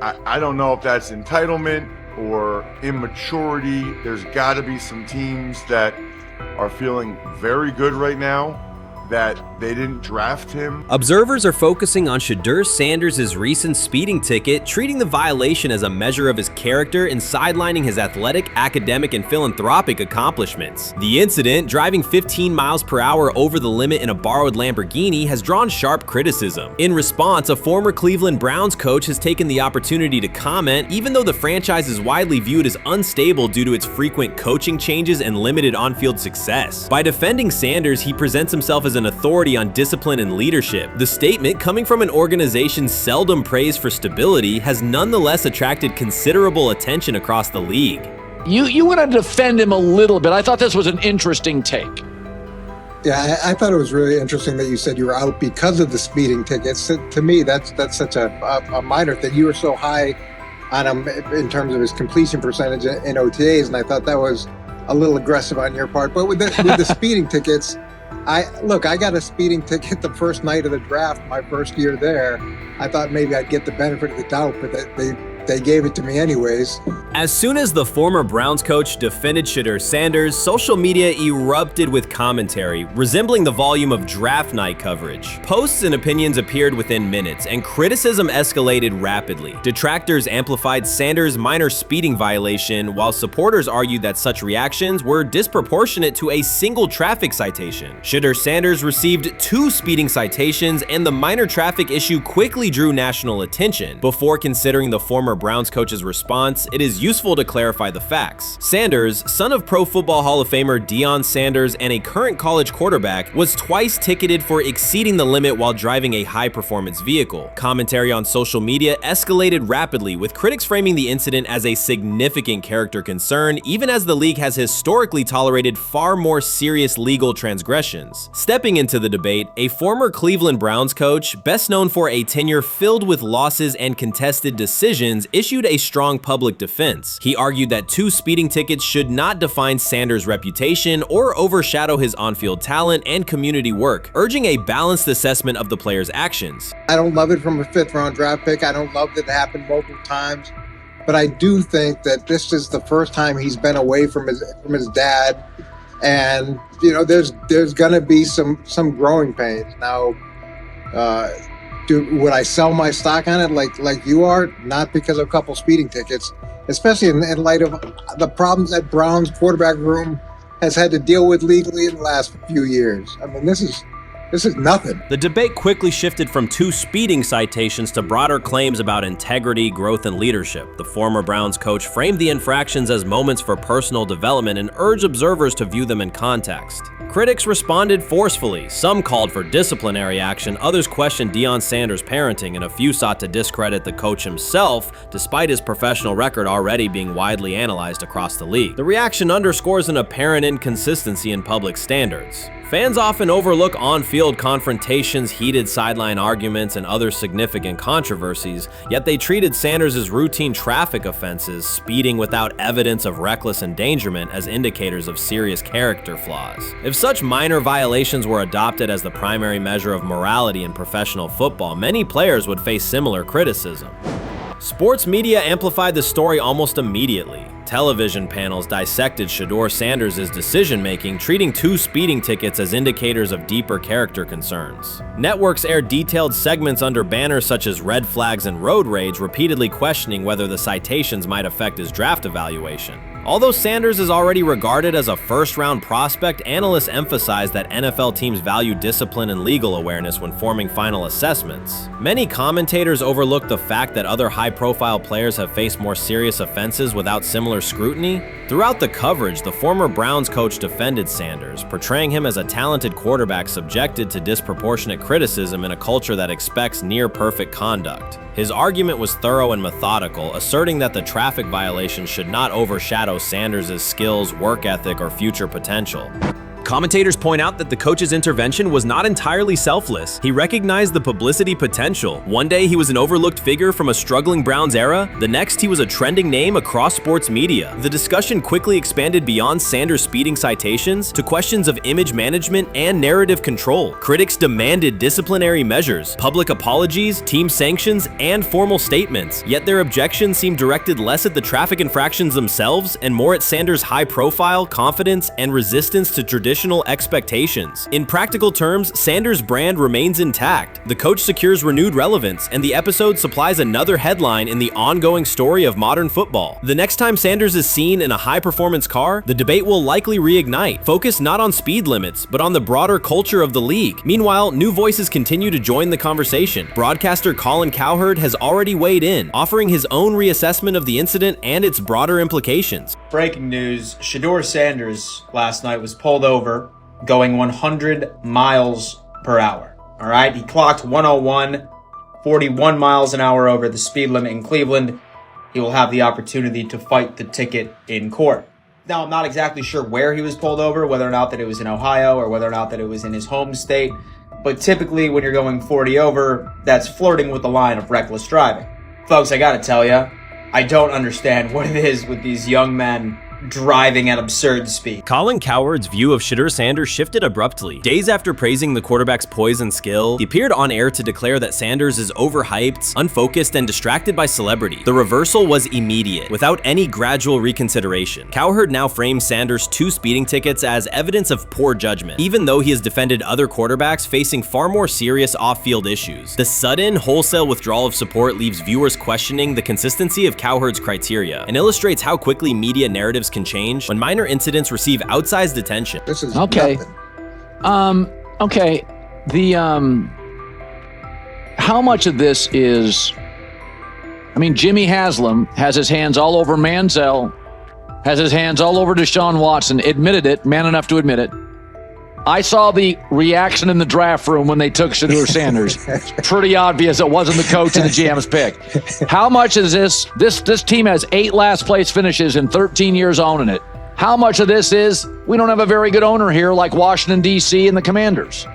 I don't know if that's entitlement, or immaturity. There's got to be some teams that are feeling very good right now that they didn't draft him. Observers are focusing on Shedeur Sanders' recent speeding ticket, treating the violation as a measure of his character and sidelining his athletic, academic, and philanthropic accomplishments. The incident, driving 15 miles per hour over the limit in a borrowed Lamborghini, has drawn sharp criticism. In response, a former Cleveland Browns coach has taken the opportunity to comment, even though the franchise is widely viewed as unstable due to its frequent coaching changes and limited on-field success. By defending Sanders, he presents himself as an authority on discipline and leadership. The statement, coming from an organization seldom praised for stability, has nonetheless attracted considerable attention across the league. You want to defend him a little bit. I thought this was an interesting take. Yeah, I thought it was really interesting that you said you were out because of the speeding tickets. To me, that's such a minor thing. You were so high on him in terms of his completion percentage in OTAs, and I thought that was a little aggressive on your part. But with the speeding tickets, I got a speeding ticket the first night of the draft, my first year there. I thought maybe I'd get the benefit of the doubt, but they gave it to me anyways. As soon as the former Browns coach defended Shedeur Sanders, social media erupted with commentary, resembling the volume of draft night coverage. Posts and opinions appeared within minutes, and criticism escalated rapidly. Detractors amplified Sanders' minor speeding violation, while supporters argued that such reactions were disproportionate to a single traffic citation. Shedeur Sanders received 2 speeding citations, and the minor traffic issue quickly drew national attention. Before considering the former Browns coach's response, it is useful to clarify the facts. Sanders, son of Pro Football Hall of Famer Deion Sanders and a current college quarterback, was twice ticketed for exceeding the limit while driving a high-performance vehicle. Commentary on social media escalated rapidly, with critics framing the incident as a significant character concern, even as the league has historically tolerated far more serious legal transgressions. Stepping into the debate, a former Cleveland Browns coach, best known for a tenure filled with losses and contested decisions, issued a strong public defense. He argued that 2 speeding tickets should not define Sanders' reputation or overshadow his on-field talent and community work, urging a balanced assessment of the player's actions. I don't love it from a 5th-round draft pick. I don't love that it happened multiple times, but I do think that this is the first time he's been away from his dad, and there's gonna be some growing pains now. Would I sell my stock on it like you are? Not because of a couple speeding tickets, especially in light of the problems that Brown's quarterback room has had to deal with legally in the last few years. I mean, this is nothing. The debate quickly shifted from 2 speeding citations to broader claims about integrity, growth, and leadership. The former Browns coach framed the infractions as moments for personal development and urged observers to view them in context. Critics responded forcefully. Some called for disciplinary action, others questioned Deion Sanders' parenting, and a few sought to discredit the coach himself, despite his professional record already being widely analyzed across the league. The reaction underscores an apparent inconsistency in public standards. Fans often overlook on-field confrontations, heated sideline arguments, and other significant controversies, yet they treated Sanders' routine traffic offenses, speeding without evidence of reckless endangerment, as indicators of serious character flaws. If such minor violations were adopted as the primary measure of morality in professional football, many players would face similar criticism. Sports media amplified the story almost immediately. Television panels dissected Shedeur Sanders' decision-making, treating 2 speeding tickets as indicators of deeper character concerns. Networks aired detailed segments under banners such as red flags and road rage, repeatedly questioning whether the citations might affect his draft evaluation. Although Sanders is already regarded as a first-round prospect, analysts emphasize that NFL teams value discipline and legal awareness when forming final assessments. Many commentators overlook the fact that other high-profile players have faced more serious offenses without similar scrutiny. Throughout the coverage, the former Browns coach defended Sanders, portraying him as a talented quarterback subjected to disproportionate criticism in a culture that expects near-perfect conduct. His argument was thorough and methodical, asserting that the traffic violation should not overshadow Sanders' skills, work ethic, or future potential. Commentators point out that the coach's intervention was not entirely selfless. He recognized the publicity potential. One day he was an overlooked figure from a struggling Browns era, the next he was a trending name across sports media. The discussion quickly expanded beyond Sanders' speeding citations to questions of image management and narrative control. Critics demanded disciplinary measures, public apologies, team sanctions, and formal statements, yet their objections seemed directed less at the traffic infractions themselves and more at Sanders' high profile, confidence, and resistance to traditional expectations. In practical terms, Sanders' brand remains intact. The coach secures renewed relevance, and the episode supplies another headline in the ongoing story of modern football. The next time Sanders is seen in a high-performance car, the debate will likely reignite, focused not on speed limits, but on the broader culture of the league. Meanwhile, new voices continue to join the conversation. Broadcaster Colin Cowherd has already weighed in, offering his own reassessment of the incident and its broader implications. Breaking news, Shedeur Sanders last night was pulled over going 100 miles per hour. All right, he clocked 101, 41 miles an hour over the speed limit in Cleveland. He will have the opportunity to fight the ticket in court. Now, I'm not exactly sure where he was pulled over, whether or not that it was in Ohio or whether or not that it was in his home state. But typically when you're going 40 over, that's flirting with the line of reckless driving. Folks, I gotta tell you, I don't understand what it is with these young men driving at absurd speed. Colin Cowherd's view of Shedeur Sanders shifted abruptly. Days after praising the quarterback's poise and skill, he appeared on air to declare that Sanders is overhyped, unfocused, and distracted by celebrity. The reversal was immediate, without any gradual reconsideration. Cowherd now frames Sanders' 2 speeding tickets as evidence of poor judgment, even though he has defended other quarterbacks facing far more serious off-field issues. The sudden, wholesale withdrawal of support leaves viewers questioning the consistency of Cowherd's criteria and illustrates how quickly media narratives can change when minor incidents receive outsized attention. This is Okay. nothing. Okay. How much of this is, I mean, Jimmy Haslam has his hands all over Manziel, has his hands all over Deshaun Watson, admitted it, man enough to admit it. I saw the reaction in the draft room when they took Shedeur Sanders. Pretty obvious it wasn't the coach and the GM's pick. How much is this team has 8 last place finishes in 13 years owning it. How much of this is we don't have a very good owner here like Washington, D.C. and the Commanders?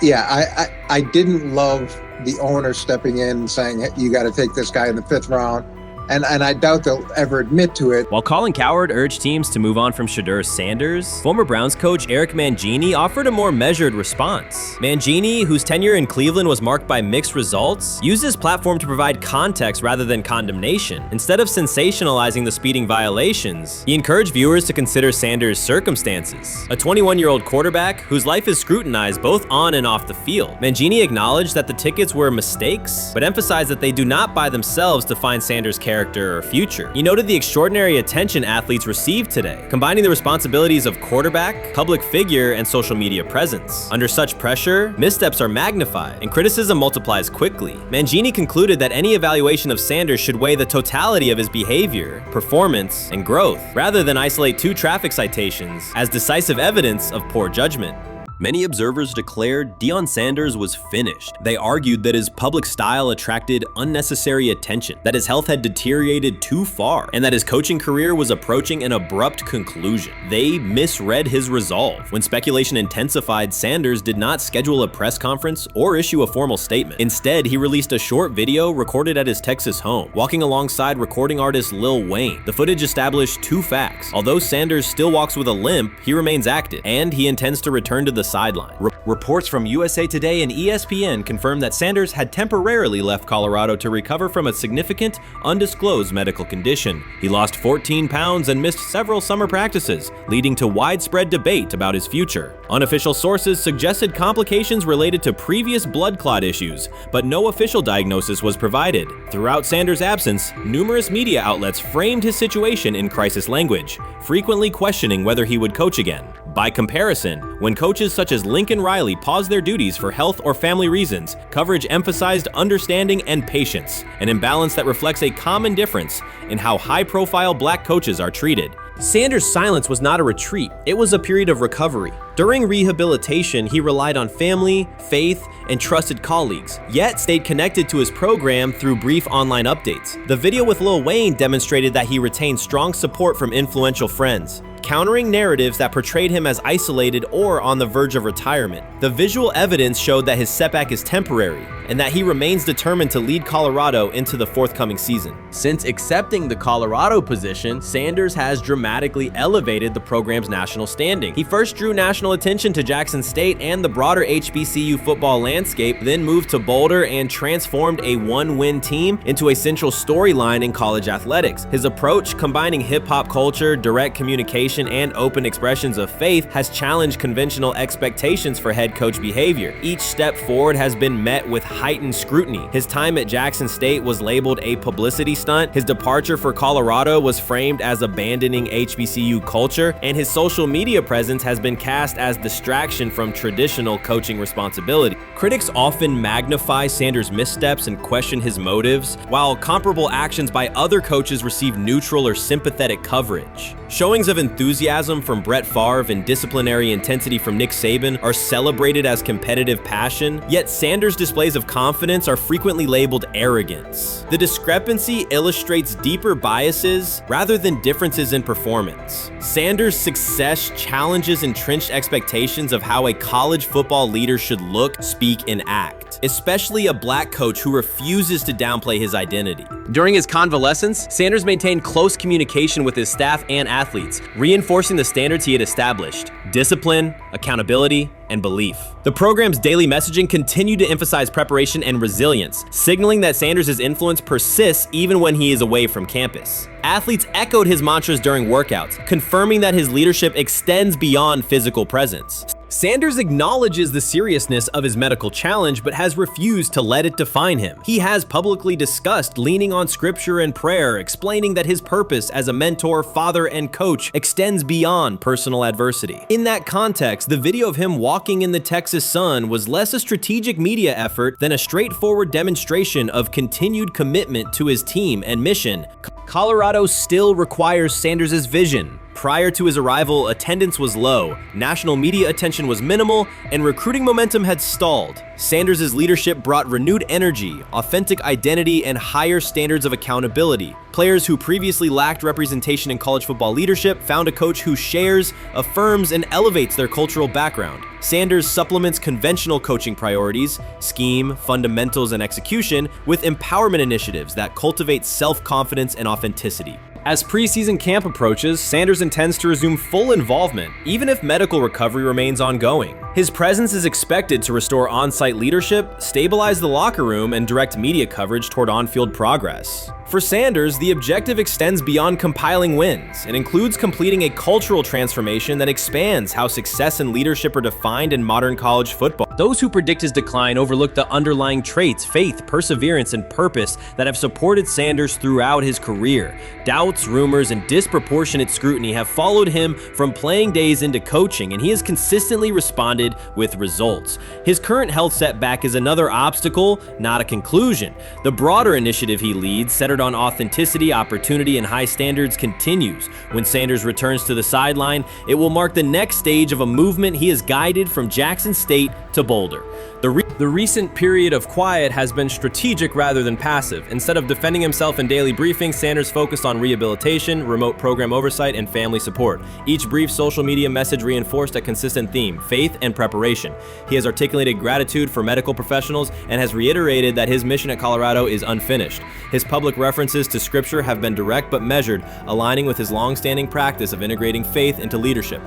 Yeah, I didn't love the owner stepping in and saying, hey, you got to take this guy in the 5th round. And I doubt they'll ever admit to it. While Colin Cowherd urged teams to move on from Shedeur Sanders, former Browns coach Eric Mangini offered a more measured response. Mangini, whose tenure in Cleveland was marked by mixed results, used his platform to provide context rather than condemnation. Instead of sensationalizing the speeding violations, he encouraged viewers to consider Sanders' circumstances. A 21-year-old quarterback whose life is scrutinized both on and off the field. Mangini acknowledged that the tickets were mistakes, but emphasized that they do not by themselves define Sanders' character or future. He noted the extraordinary attention athletes receive today, combining the responsibilities of quarterback, public figure, and social media presence. Under such pressure, missteps are magnified, and criticism multiplies quickly. Mangini concluded that any evaluation of Sanders should weigh the totality of his behavior, performance, and growth, rather than isolate 2 traffic citations as decisive evidence of poor judgment. Many observers declared Deion Sanders was finished. They argued that his public style attracted unnecessary attention, that his health had deteriorated too far, and that his coaching career was approaching an abrupt conclusion. They misread his resolve. When speculation intensified, Sanders did not schedule a press conference or issue a formal statement. Instead, he released a short video recorded at his Texas home, walking alongside recording artist Lil Wayne. The footage established 2 facts. Although Sanders still walks with a limp, he remains active, and he intends to return to the sideline. Reports from USA Today and ESPN confirm that Sanders had temporarily left Colorado to recover from a significant, undisclosed medical condition. He lost 14 pounds and missed several summer practices, leading to widespread debate about his future. Unofficial sources suggested complications related to previous blood clot issues, but no official diagnosis was provided. Throughout Sanders' absence, numerous media outlets framed his situation in crisis language, frequently questioning whether he would coach again. By comparison, when coaches such as Lincoln Riley paused their duties for health or family reasons, coverage emphasized understanding and patience, an imbalance that reflects a common difference in how high-profile black coaches are treated. Sanders' silence was not a retreat, it was a period of recovery. During rehabilitation, he relied on family, faith, and trusted colleagues, yet stayed connected to his program through brief online updates. The video with Lil Wayne demonstrated that he retained strong support from influential friends. countering narratives that portrayed him as isolated or on the verge of retirement. The visual evidence showed that his setback is temporary and that he remains determined to lead Colorado into the forthcoming season. Since accepting the Colorado position, Sanders has dramatically elevated the program's national standing. He first drew national attention to Jackson State and the broader HBCU football landscape, then moved to Boulder and transformed a one-win team into a central storyline in college athletics. His approach, combining hip-hop culture, direct communication, and open expressions of faith, has challenged conventional expectations for head coach behavior. Each step forward has been met with heightened scrutiny. His time at Jackson State was labeled a publicity stunt, his departure for Colorado was framed as abandoning HBCU culture, and his social media presence has been cast as distraction from traditional coaching responsibility. Critics often magnify Sanders' missteps and question his motives, while comparable actions by other coaches receive neutral or sympathetic coverage. Showings of enthusiasm from Brett Favre and disciplinary intensity from Nick Saban are celebrated as competitive passion, yet Sanders' displays of confidence are frequently labeled arrogance. The discrepancy illustrates deeper biases rather than differences in performance. Sanders' success challenges entrenched expectations of how a college football leader should look, speak, and act, especially a black coach who refuses to downplay his identity. During his convalescence, Sanders maintained close communication with his staff and athletes, reinforcing the standards he had established: discipline, accountability, and belief. The program's daily messaging continued to emphasize preparation and resilience, signaling that Sanders' influence persists even when he is away from campus. Athletes echoed his mantras during workouts, confirming that his leadership extends beyond physical presence. Sanders acknowledges the seriousness of his medical challenge, but has refused to let it define him. He has publicly discussed leaning on scripture and prayer, explaining that his purpose as a mentor, father, and coach extends beyond personal adversity. In that context, the video of him walking in the Texas sun was less a strategic media effort than a straightforward demonstration of continued commitment to his team and mission. Colorado still requires Sanders' vision. Prior to his arrival, attendance was low, national media attention was minimal, and recruiting momentum had stalled. Sanders' leadership brought renewed energy, authentic identity, and higher standards of accountability. Players who previously lacked representation in college football leadership found a coach who shares, affirms, and elevates their cultural background. Sanders supplements conventional coaching priorities, scheme, fundamentals, and execution with empowerment initiatives that cultivate self-confidence and authenticity. As preseason camp approaches, Sanders intends to resume full involvement, even if medical recovery remains ongoing. His presence is expected to restore on-site leadership, stabilize the locker room, and direct media coverage toward on-field progress. For Sanders, the objective extends beyond compiling wins. It includes completing a cultural transformation that expands how success and leadership are defined in modern college football. Those who predict his decline overlook the underlying traits, faith, perseverance, and purpose that have supported Sanders throughout his career. Doubts, rumors, and disproportionate scrutiny have followed him from playing days into coaching, and he has consistently responded with results. His current health setback is another obstacle, not a conclusion. The broader initiative he leads, centered on authenticity, opportunity, and high standards, continues. When Sanders returns to the sideline, it will mark the next stage of a movement he has guided from Jackson State to Boulder. The recent period of quiet has been strategic rather than passive. Instead of defending himself in daily briefings, Sanders focused on rehabilitation, remote program oversight, and family support. Each brief social media message reinforced a consistent theme: faith and preparation. He has articulated gratitude for medical professionals and has reiterated that his mission at Colorado is unfinished. His public references to scripture have been direct but measured, aligning with his long-standing practice of integrating faith into leadership.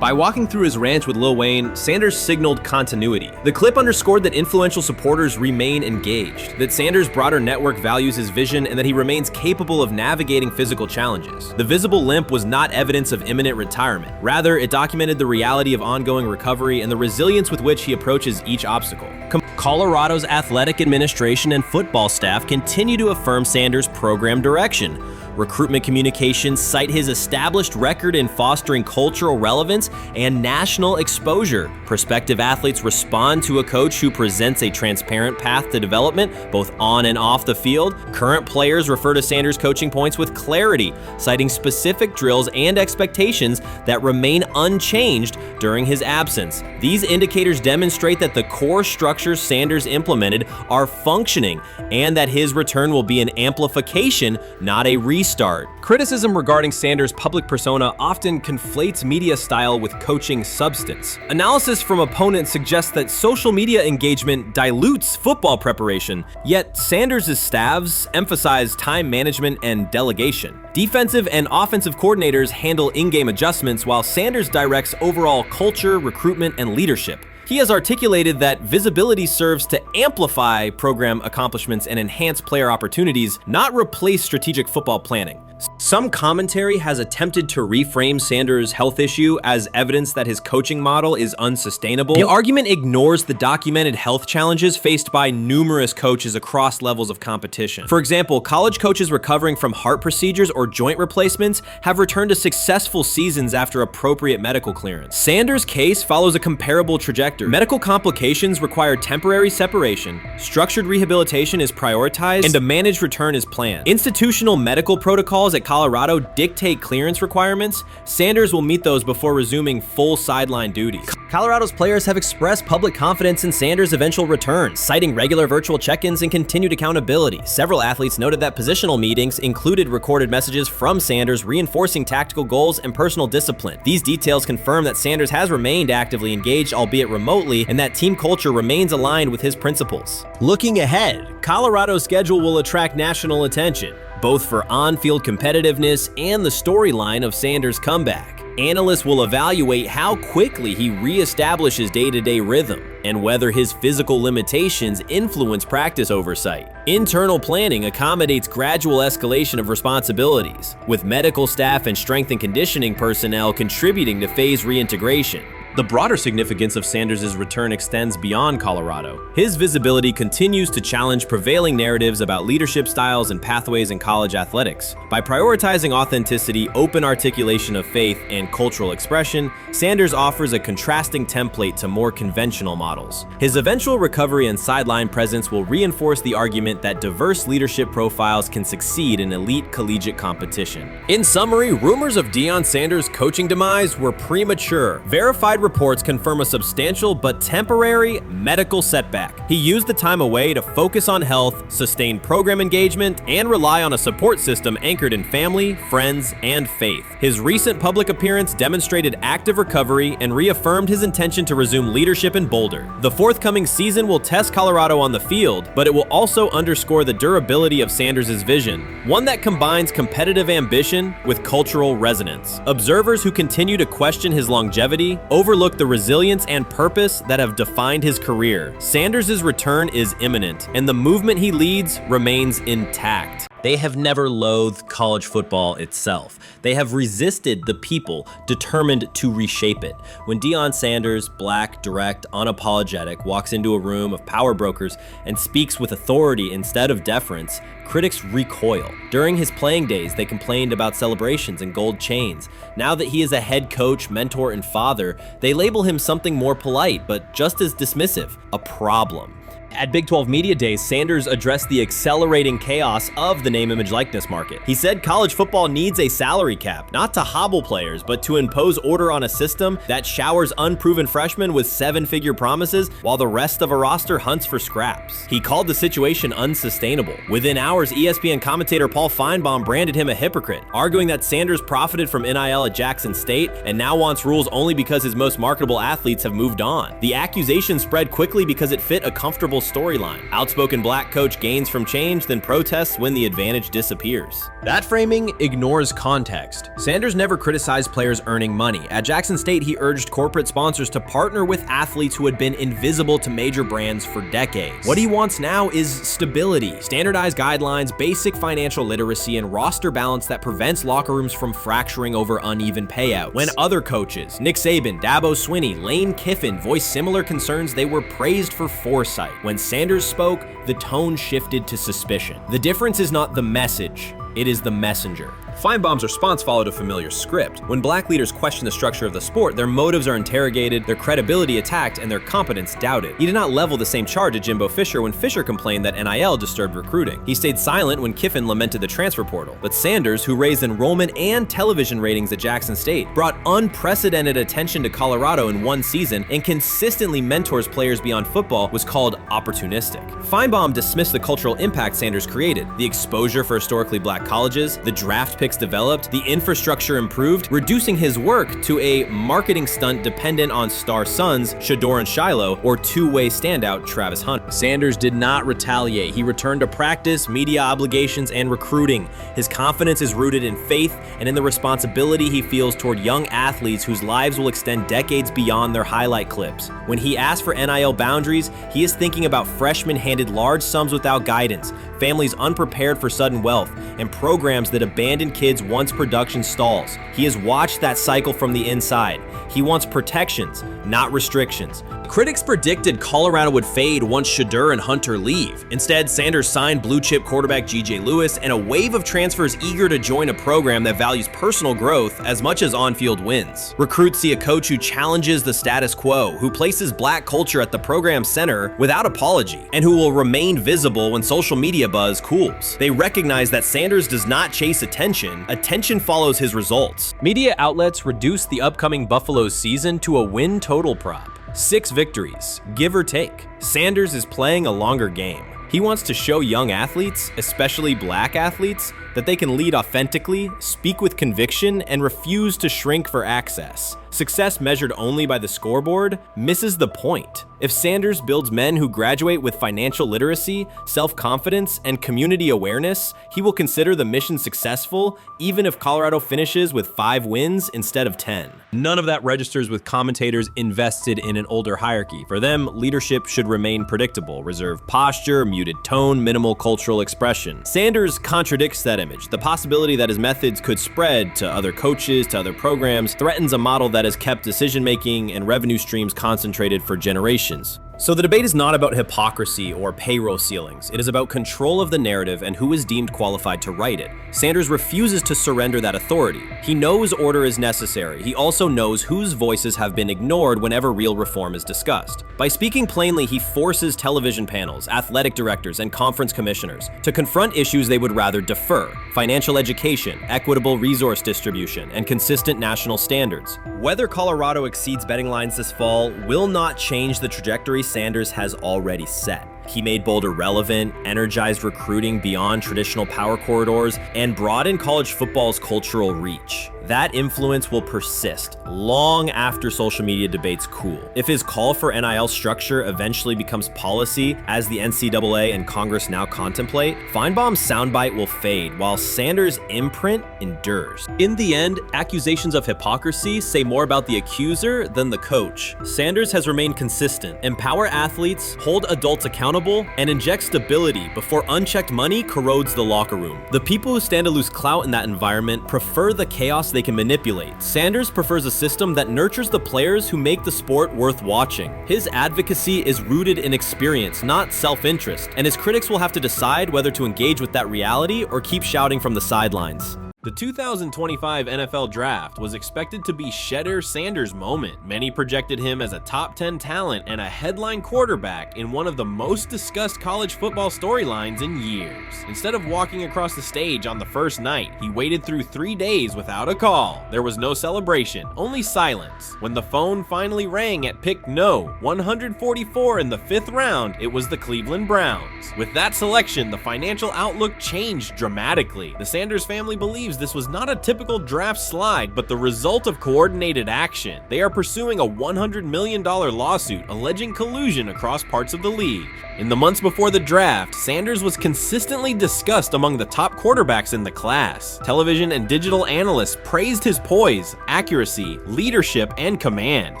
By walking through his ranch with Lil Wayne, Sanders signaled continuity. The clip underscored that influential supporters remain engaged, that Sanders' broader network values his vision, and that he remains capable of navigating physical challenges. The visible limp was not evidence of imminent retirement. Rather, it documented the reality of ongoing recovery and the resilience with which he approaches each obstacle. Colorado's athletic administration and football staff continue to affirm Sanders' program direction. Recruitment communications cite his established record in fostering cultural relevance and national exposure. Prospective athletes respond to a coach who presents a transparent path to development, both on and off the field. Current players refer to Sanders' coaching points with clarity, citing specific drills and expectations that remain unchanged during his absence. These indicators demonstrate that the core structure structures Sanders implemented are functioning, and that his return will be an amplification, not a restart. Criticism regarding Sanders' public persona often conflates media style with coaching substance. Analysis from opponents suggests that social media engagement dilutes football preparation, yet Sanders' staffs emphasize time management and delegation. Defensive and offensive coordinators handle in-game adjustments, while Sanders directs overall culture, recruitment, and leadership. He has articulated that visibility serves to amplify program accomplishments and enhance player opportunities, not replace strategic football planning. Some commentary has attempted to reframe Sanders' health issue as evidence that his coaching model is unsustainable. The argument ignores the documented health challenges faced by numerous coaches across levels of competition. For example, college coaches recovering from heart procedures or joint replacements have returned to successful seasons after appropriate medical clearance. Sanders' case follows a comparable trajectory. Medical complications require temporary separation, structured rehabilitation is prioritized, and a managed return is planned. Institutional medical protocols at Colorado dictate clearance requirements. Sanders will meet those before resuming full sideline duties. Colorado's players have expressed public confidence in Sanders' eventual return, citing regular virtual check-ins and continued accountability. Several athletes noted that positional meetings included recorded messages from Sanders reinforcing tactical goals and personal discipline. These details confirm that Sanders has remained actively engaged, albeit remotely, and that team culture remains aligned with his principles. Looking ahead, Colorado's schedule will attract national attention, both for on-field competitiveness and the storyline of Sanders' comeback. Analysts will evaluate how quickly he reestablishes day-to-day rhythm and whether his physical limitations influence practice oversight. Internal planning accommodates gradual escalation of responsibilities, with medical staff and strength and conditioning personnel contributing to phase reintegration. The broader significance of Sanders' return extends beyond Colorado. His visibility continues to challenge prevailing narratives about leadership styles and pathways in college athletics. By prioritizing authenticity, open articulation of faith, and cultural expression, Sanders offers a contrasting template to more conventional models. His eventual recovery and sideline presence will reinforce the argument that diverse leadership profiles can succeed in elite collegiate competition. In summary, rumors of Deion Sanders' coaching demise were premature. Verified reports confirm a substantial but temporary medical setback. He used the time away to focus on health, sustain program engagement, and rely on a support system anchored in family, friends, and faith. His recent public appearance demonstrated active recovery and reaffirmed his intention to resume leadership in Boulder. The forthcoming season will test Colorado on the field, but it will also underscore the durability of Sanders' vision, one that combines competitive ambition with cultural resonance. Observers who continue to question his longevity overlook the resilience and purpose that have defined his career. Sanders' return is imminent, and the movement he leads remains intact. They have never loathed college football itself. They have resisted the people determined to reshape it. When Deion Sanders, black, direct, unapologetic, walks into a room of power brokers and speaks with authority instead of deference, critics recoil. During his playing days, they complained about celebrations and gold chains. Now that he is a head coach, mentor, and father, they label him something more polite, but just as dismissive, a problem. At Big 12 Media Days, Sanders addressed the accelerating chaos of the name, image, likeness market. He said college football needs a salary cap, not to hobble players, but to impose order on a system that showers unproven freshmen with seven-figure promises while the rest of a roster hunts for scraps. He called the situation unsustainable. Within hours, ESPN commentator Paul Feinbaum branded him a hypocrite, arguing that Sanders profited from NIL at Jackson State and now wants rules only because his most marketable athletes have moved on. The accusation spread quickly because it fit a comfortable storyline. Outspoken black coach gains from change, then protests when the advantage disappears. That framing ignores context. Sanders never criticized players earning money. At Jackson State, he urged corporate sponsors to partner with athletes who had been invisible to major brands for decades. What he wants now is stability, standardized guidelines, basic financial literacy, and roster balance that prevents locker rooms from fracturing over uneven payouts. When other coaches, Nick Saban, Dabo Swinney, Lane Kiffin, voiced similar concerns, they were praised for foresight. When Sanders spoke, the tone shifted to suspicion. The difference is not the message, it is the messenger. Feinbaum's response followed a familiar script. When black leaders question the structure of the sport, their motives are interrogated, their credibility attacked, and their competence doubted. He did not level the same charge at Jimbo Fisher when Fisher complained that NIL disturbed recruiting. He stayed silent when Kiffin lamented the transfer portal. But Sanders, who raised enrollment and television ratings at Jackson State, brought unprecedented attention to Colorado in one season and consistently mentors players beyond football, was called opportunistic. Feinbaum dismissed the cultural impact Sanders created, the exposure for historically black colleges, the draft picks developed, the infrastructure improved, reducing his work to a marketing stunt dependent on star sons Shedeur and Shiloh or two-way standout Travis Hunter. Sanders did not retaliate. He returned to practice, media obligations, and recruiting. His confidence is rooted in faith and in the responsibility he feels toward young athletes whose lives will extend decades beyond their highlight clips. When he asks for NIL boundaries, he is thinking about freshmen handed large sums without guidance, families unprepared for sudden wealth, and programs that abandon kids once production stalls. He has watched that cycle from the inside. He wants protections, not restrictions. Critics predicted Colorado would fade once Shedeur and Hunter leave. Instead, Sanders signed blue-chip quarterback G.J. Lewis and a wave of transfers eager to join a program that values personal growth as much as on-field wins. Recruits see a coach who challenges the status quo, who places black culture at the program's center without apology, and who will remain visible when social media buzz cools. They recognize that Sanders does not chase attention, attention follows his results. Media outlets reduced the upcoming Buffalo season to a win total prop. 6 victories, give or take. Sanders is playing a longer game. He wants to show young athletes, especially black athletes, that they can lead authentically, speak with conviction, and refuse to shrink for access. Success measured only by the scoreboard misses the point. If Sanders builds men who graduate with financial literacy, self-confidence, and community awareness, he will consider the mission successful, even if Colorado finishes with 5 wins instead of 10. None of that registers with commentators invested in an older hierarchy. For them, leadership should remain predictable, reserved posture, muted tone, minimal cultural expression. Sanders contradicts that image. The possibility that his methods could spread to other coaches, to other programs, threatens a model that has kept decision-making and revenue streams concentrated for generations. So the debate is not about hypocrisy or payroll ceilings. It is about control of the narrative and who is deemed qualified to write it. Sanders refuses to surrender that authority. He knows order is necessary. He also knows whose voices have been ignored whenever real reform is discussed. By speaking plainly, he forces television panels, athletic directors, and conference commissioners to confront issues they would rather defer: financial education, equitable resource distribution, and consistent national standards. Whether Colorado exceeds betting lines this fall will not change the trajectory Sanders has already set. He made Boulder relevant, energized recruiting beyond traditional power corridors, and broadened college football's cultural reach. That influence will persist long after social media debates cool. If his call for NIL structure eventually becomes policy, as the NCAA and Congress now contemplate, Feinbaum's soundbite will fade while Sanders' imprint endures. In the end, accusations of hypocrisy say more about the accuser than the coach. Sanders has remained consistent: empower athletes, hold adults accountable, and inject stability before unchecked money corrodes the locker room. The people who stand to lose clout in that environment prefer the chaos they can manipulate. Sanders prefers a system that nurtures the players who make the sport worth watching. His advocacy is rooted in experience, not self-interest, and his critics will have to decide whether to engage with that reality or keep shouting from the sidelines. The 2025 NFL Draft was expected to be Shedeur Sanders' moment. Many projected him as a top 10 talent and a headline quarterback in one of the most discussed college football storylines in years. Instead of walking across the stage on the first night, he waited through 3 days without a call. There was no celebration, only silence. When the phone finally rang at pick no. 144 in the 5th round, it was the Cleveland Browns. With that selection, the financial outlook changed dramatically. The Sanders family believes this was not a typical draft slide, but the result of coordinated action. They are pursuing a $100 million lawsuit alleging collusion across parts of the league. In the months before the draft, Sanders was consistently discussed among the top quarterbacks in the class. Television and digital analysts praised his poise, accuracy, leadership, and command.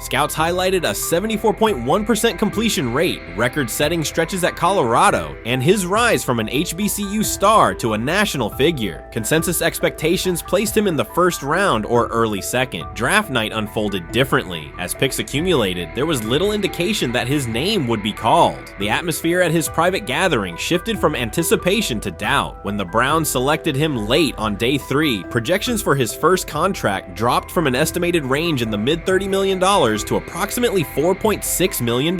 Scouts highlighted a 74.1% completion rate, record-setting stretches at Colorado, and his rise from an HBCU star to a national figure. Consensus expectations expectations placed him in the first round or early second. Draft night unfolded differently. As picks accumulated, there was little indication that his name would be called. The atmosphere at his private gathering shifted from anticipation to doubt. When the Browns selected him late on day 3, projections for his first contract dropped from an estimated range in the mid-$30 million to approximately $4.6 million,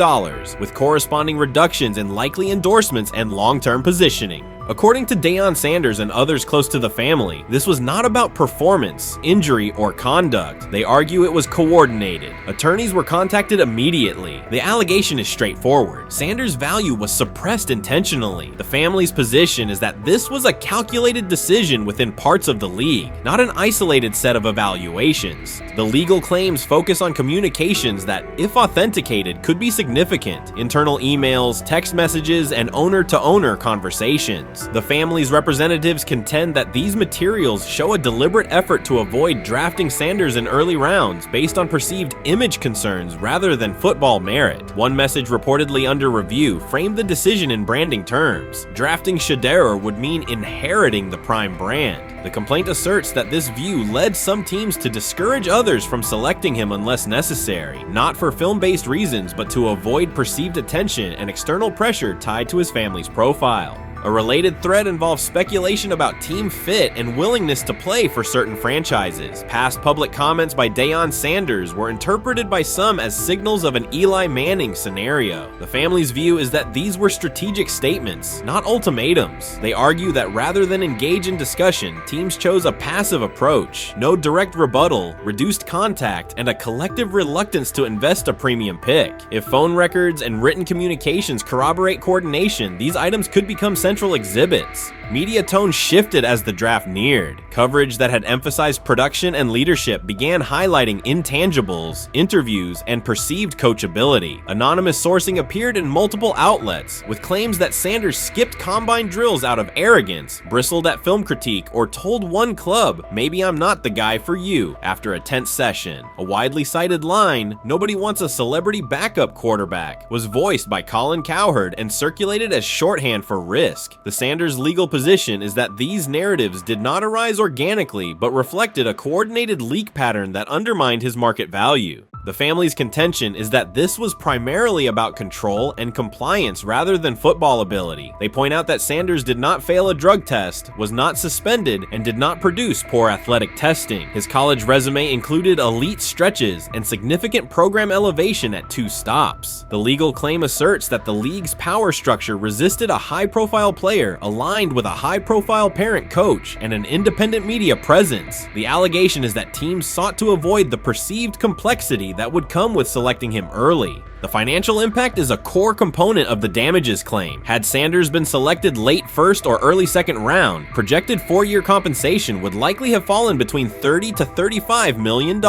with corresponding reductions in likely endorsements and long-term positioning. According to Deion Sanders and others close to the family, this was not about performance, injury, or conduct. They argue it was coordinated. Attorneys were contacted immediately. The allegation is straightforward. Sanders' value was suppressed intentionally. The family's position is that this was a calculated decision within parts of the league, not an isolated set of evaluations. The legal claims focus on communications that, if authenticated, could be significant: internal emails, text messages, and owner-to-owner conversations. The family's representatives contend that these materials show a deliberate effort to avoid drafting Sanders in early rounds based on perceived image concerns rather than football merit. One message reportedly under review framed the decision in branding terms. Drafting Shedeur would mean inheriting the Prime brand. The complaint asserts that this view led some teams to discourage others from selecting him unless necessary, not for film-based reasons, but to avoid perceived attention and external pressure tied to his family's profile. A related thread involves speculation about team fit and willingness to play for certain franchises. Past public comments by Deion Sanders were interpreted by some as signals of an Eli Manning scenario. The family's view is that these were strategic statements, not ultimatums. They argue that rather than engage in discussion, teams chose a passive approach, no direct rebuttal, reduced contact, and a collective reluctance to invest a premium pick. If phone records and written communications corroborate coordination, these items could become central exhibits. Media tone shifted as the draft neared. Coverage that had emphasized production and leadership began highlighting intangibles, interviews, and perceived coachability. Anonymous sourcing appeared in multiple outlets, with claims that Sanders skipped combine drills out of arrogance, bristled at film critique, or told one club, "Maybe I'm not the guy for you," after a tense session. A widely cited line, "Nobody wants a celebrity backup quarterback," was voiced by Colin Cowherd and circulated as shorthand for risk. The Sanders legal position is that these narratives did not arise organically, but reflected a coordinated leak pattern that undermined his market value. The family's contention is that this was primarily about control and compliance rather than football ability. They point out that Sanders did not fail a drug test, was not suspended, and did not produce poor athletic testing. His college resume included elite stretches and significant program elevation at 2 stops. The legal claim asserts that the league's power structure resisted a high-profile player aligned with a high-profile parent coach and an independent media presence. The allegation is that teams sought to avoid the perceived complexity that would come with selecting him early. The financial impact is a core component of the damages claim. Had Sanders been selected late first or early second round, projected 4-year compensation would likely have fallen between $30 to $35 million,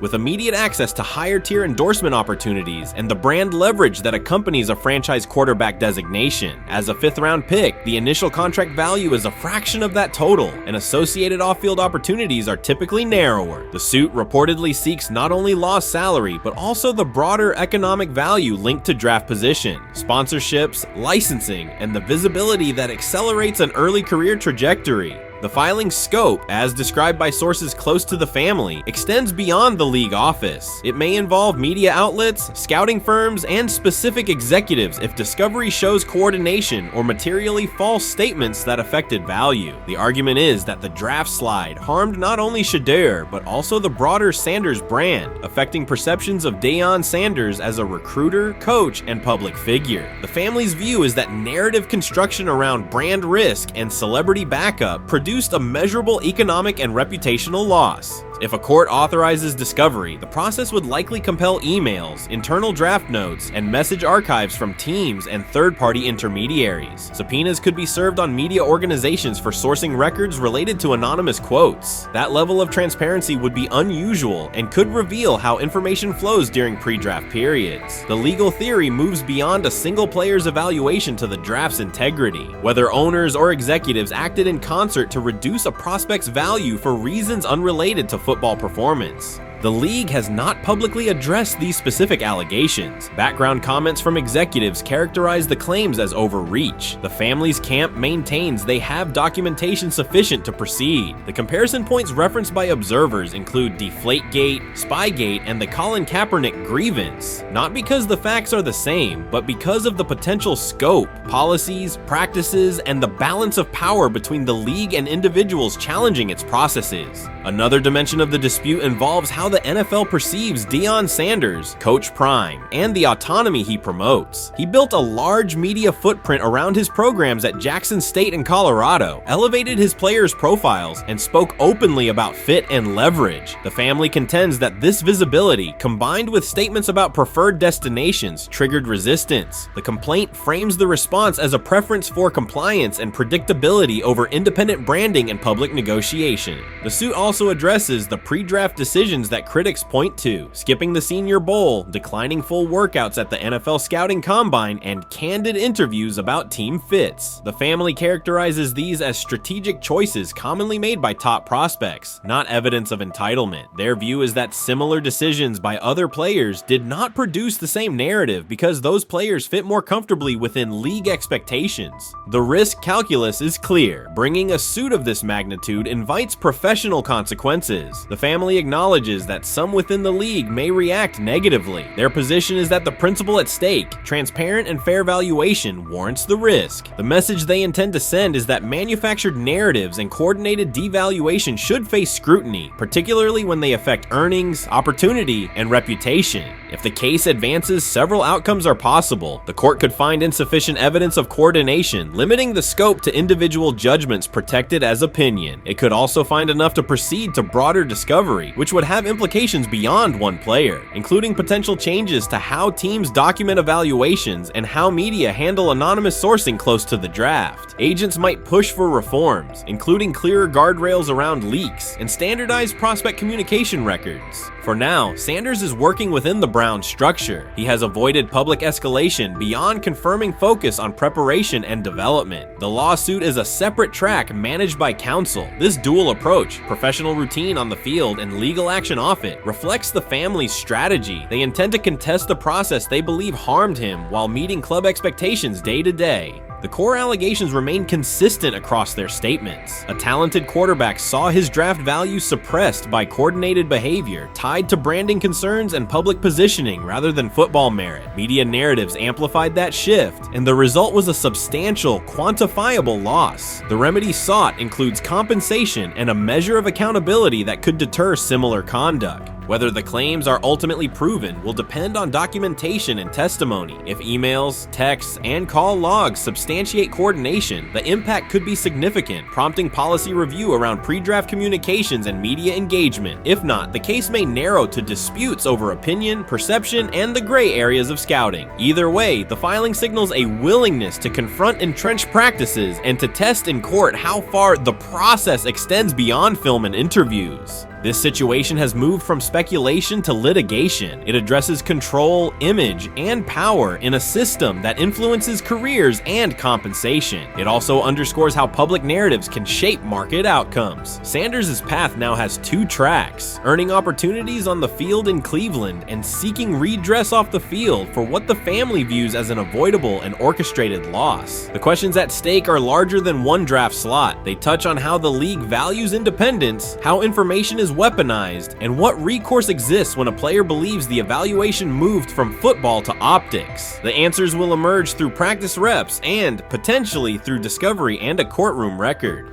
with immediate access to higher tier endorsement opportunities and the brand leverage that accompanies a franchise quarterback designation. As a 5th round pick, the initial contract value is a fraction of that total, and associated off-field opportunities are typically narrower. The suit reportedly seeks not only lost salary, but also the broader economic value linked to draft position, sponsorships, licensing, and the visibility that accelerates an early career trajectory. The filing's scope, as described by sources close to the family, extends beyond the league office. It may involve media outlets, scouting firms, and specific executives if discovery shows coordination or materially false statements that affected value. The argument is that the draft slide harmed not only Shedeur, but also the broader Sanders brand, affecting perceptions of Deion Sanders as a recruiter, coach, and public figure. The family's view is that narrative construction around brand risk and celebrity backup produced a measurable economic and reputational loss. If a court authorizes discovery, the process would likely compel emails, internal draft notes, and message archives from teams and third-party intermediaries. Subpoenas could be served on media organizations for sourcing records related to anonymous quotes. That level of transparency would be unusual and could reveal how information flows during pre-draft periods. The legal theory moves beyond a single player's evaluation to the draft's integrity, whether owners or executives acted in concert to reduce a prospect's value for reasons unrelated to football performance. The league has not publicly addressed these specific allegations. Background comments from executives characterize the claims as overreach. The family's camp maintains they have documentation sufficient to proceed. The comparison points referenced by observers include Deflategate, Spygate, and the Colin Kaepernick grievance, not because the facts are the same, but because of the potential scope, policies, practices, and the balance of power between the league and individuals challenging its processes. Another dimension of the dispute involves how the NFL perceives Deion Sanders, Coach Prime, and the autonomy he promotes. He built a large media footprint around his programs at Jackson State and Colorado, elevated his players' profiles, and spoke openly about fit and leverage. The family contends that this visibility, combined with statements about preferred destinations, triggered resistance. The complaint frames the response as a preference for compliance and predictability over independent branding and public negotiation. The suit also addresses the pre-draft decisions that critics point to, skipping the Senior Bowl, declining full workouts at the NFL Scouting Combine, and candid interviews about team fits. The family characterizes these as strategic choices commonly made by top prospects, not evidence of entitlement. Their view is that similar decisions by other players did not produce the same narrative because those players fit more comfortably within league expectations. The risk calculus is clear. Bringing a suit of this magnitude invites professional consequences. The family acknowledges that some within the league may react negatively. Their position is that the principle at stake, transparent and fair valuation, warrants the risk. The message they intend to send is that manufactured narratives and coordinated devaluation should face scrutiny, particularly when they affect earnings, opportunity, and reputation. If the case advances, several outcomes are possible. The court could find insufficient evidence of coordination, limiting the scope to individual judgments protected as opinion. It could also find enough to proceed to broader discovery, which would have implications beyond one player, including potential changes to how teams document evaluations and how media handle anonymous sourcing close to the draft. Agents might push for reforms, including clearer guardrails around leaks and standardized prospect communication records. For now, Sanders is working within the Browns structure. He has avoided public escalation beyond confirming focus on preparation and development. The lawsuit is a separate track managed by counsel. This dual approach, professional routine on the field and legal action off it, reflects the family's strategy. They intend to contest the process they believe harmed him while meeting club expectations day to day. The core allegations remain consistent across their statements. A talented quarterback saw his draft value suppressed by coordinated behavior tied to branding concerns and public positioning rather than football merit. Media narratives amplified that shift, and the result was a substantial, quantifiable loss. The remedy sought includes compensation and a measure of accountability that could deter similar conduct. Whether the claims are ultimately proven will depend on documentation and testimony. If emails, texts, and call logs substantiate coordination, the impact could be significant, prompting policy review around pre-draft communications and media engagement. If not, the case may narrow to disputes over opinion, perception, and the gray areas of scouting. Either way, the filing signals a willingness to confront entrenched practices and to test in court how far the process extends beyond film and interviews. This situation has moved from speculation to litigation. It addresses control, image, and power in a system that influences careers and compensation. It also underscores how public narratives can shape market outcomes. Sanders' path now has two tracks: earning opportunities on the field in Cleveland and seeking redress off the field for what the family views as an avoidable and orchestrated loss. The questions at stake are larger than one draft slot. They touch on how the league values independence, how information is weaponized, and what recourse exists when a player believes the evaluation moved from football to optics. The answers will emerge through practice reps and, potentially, through discovery and a courtroom record.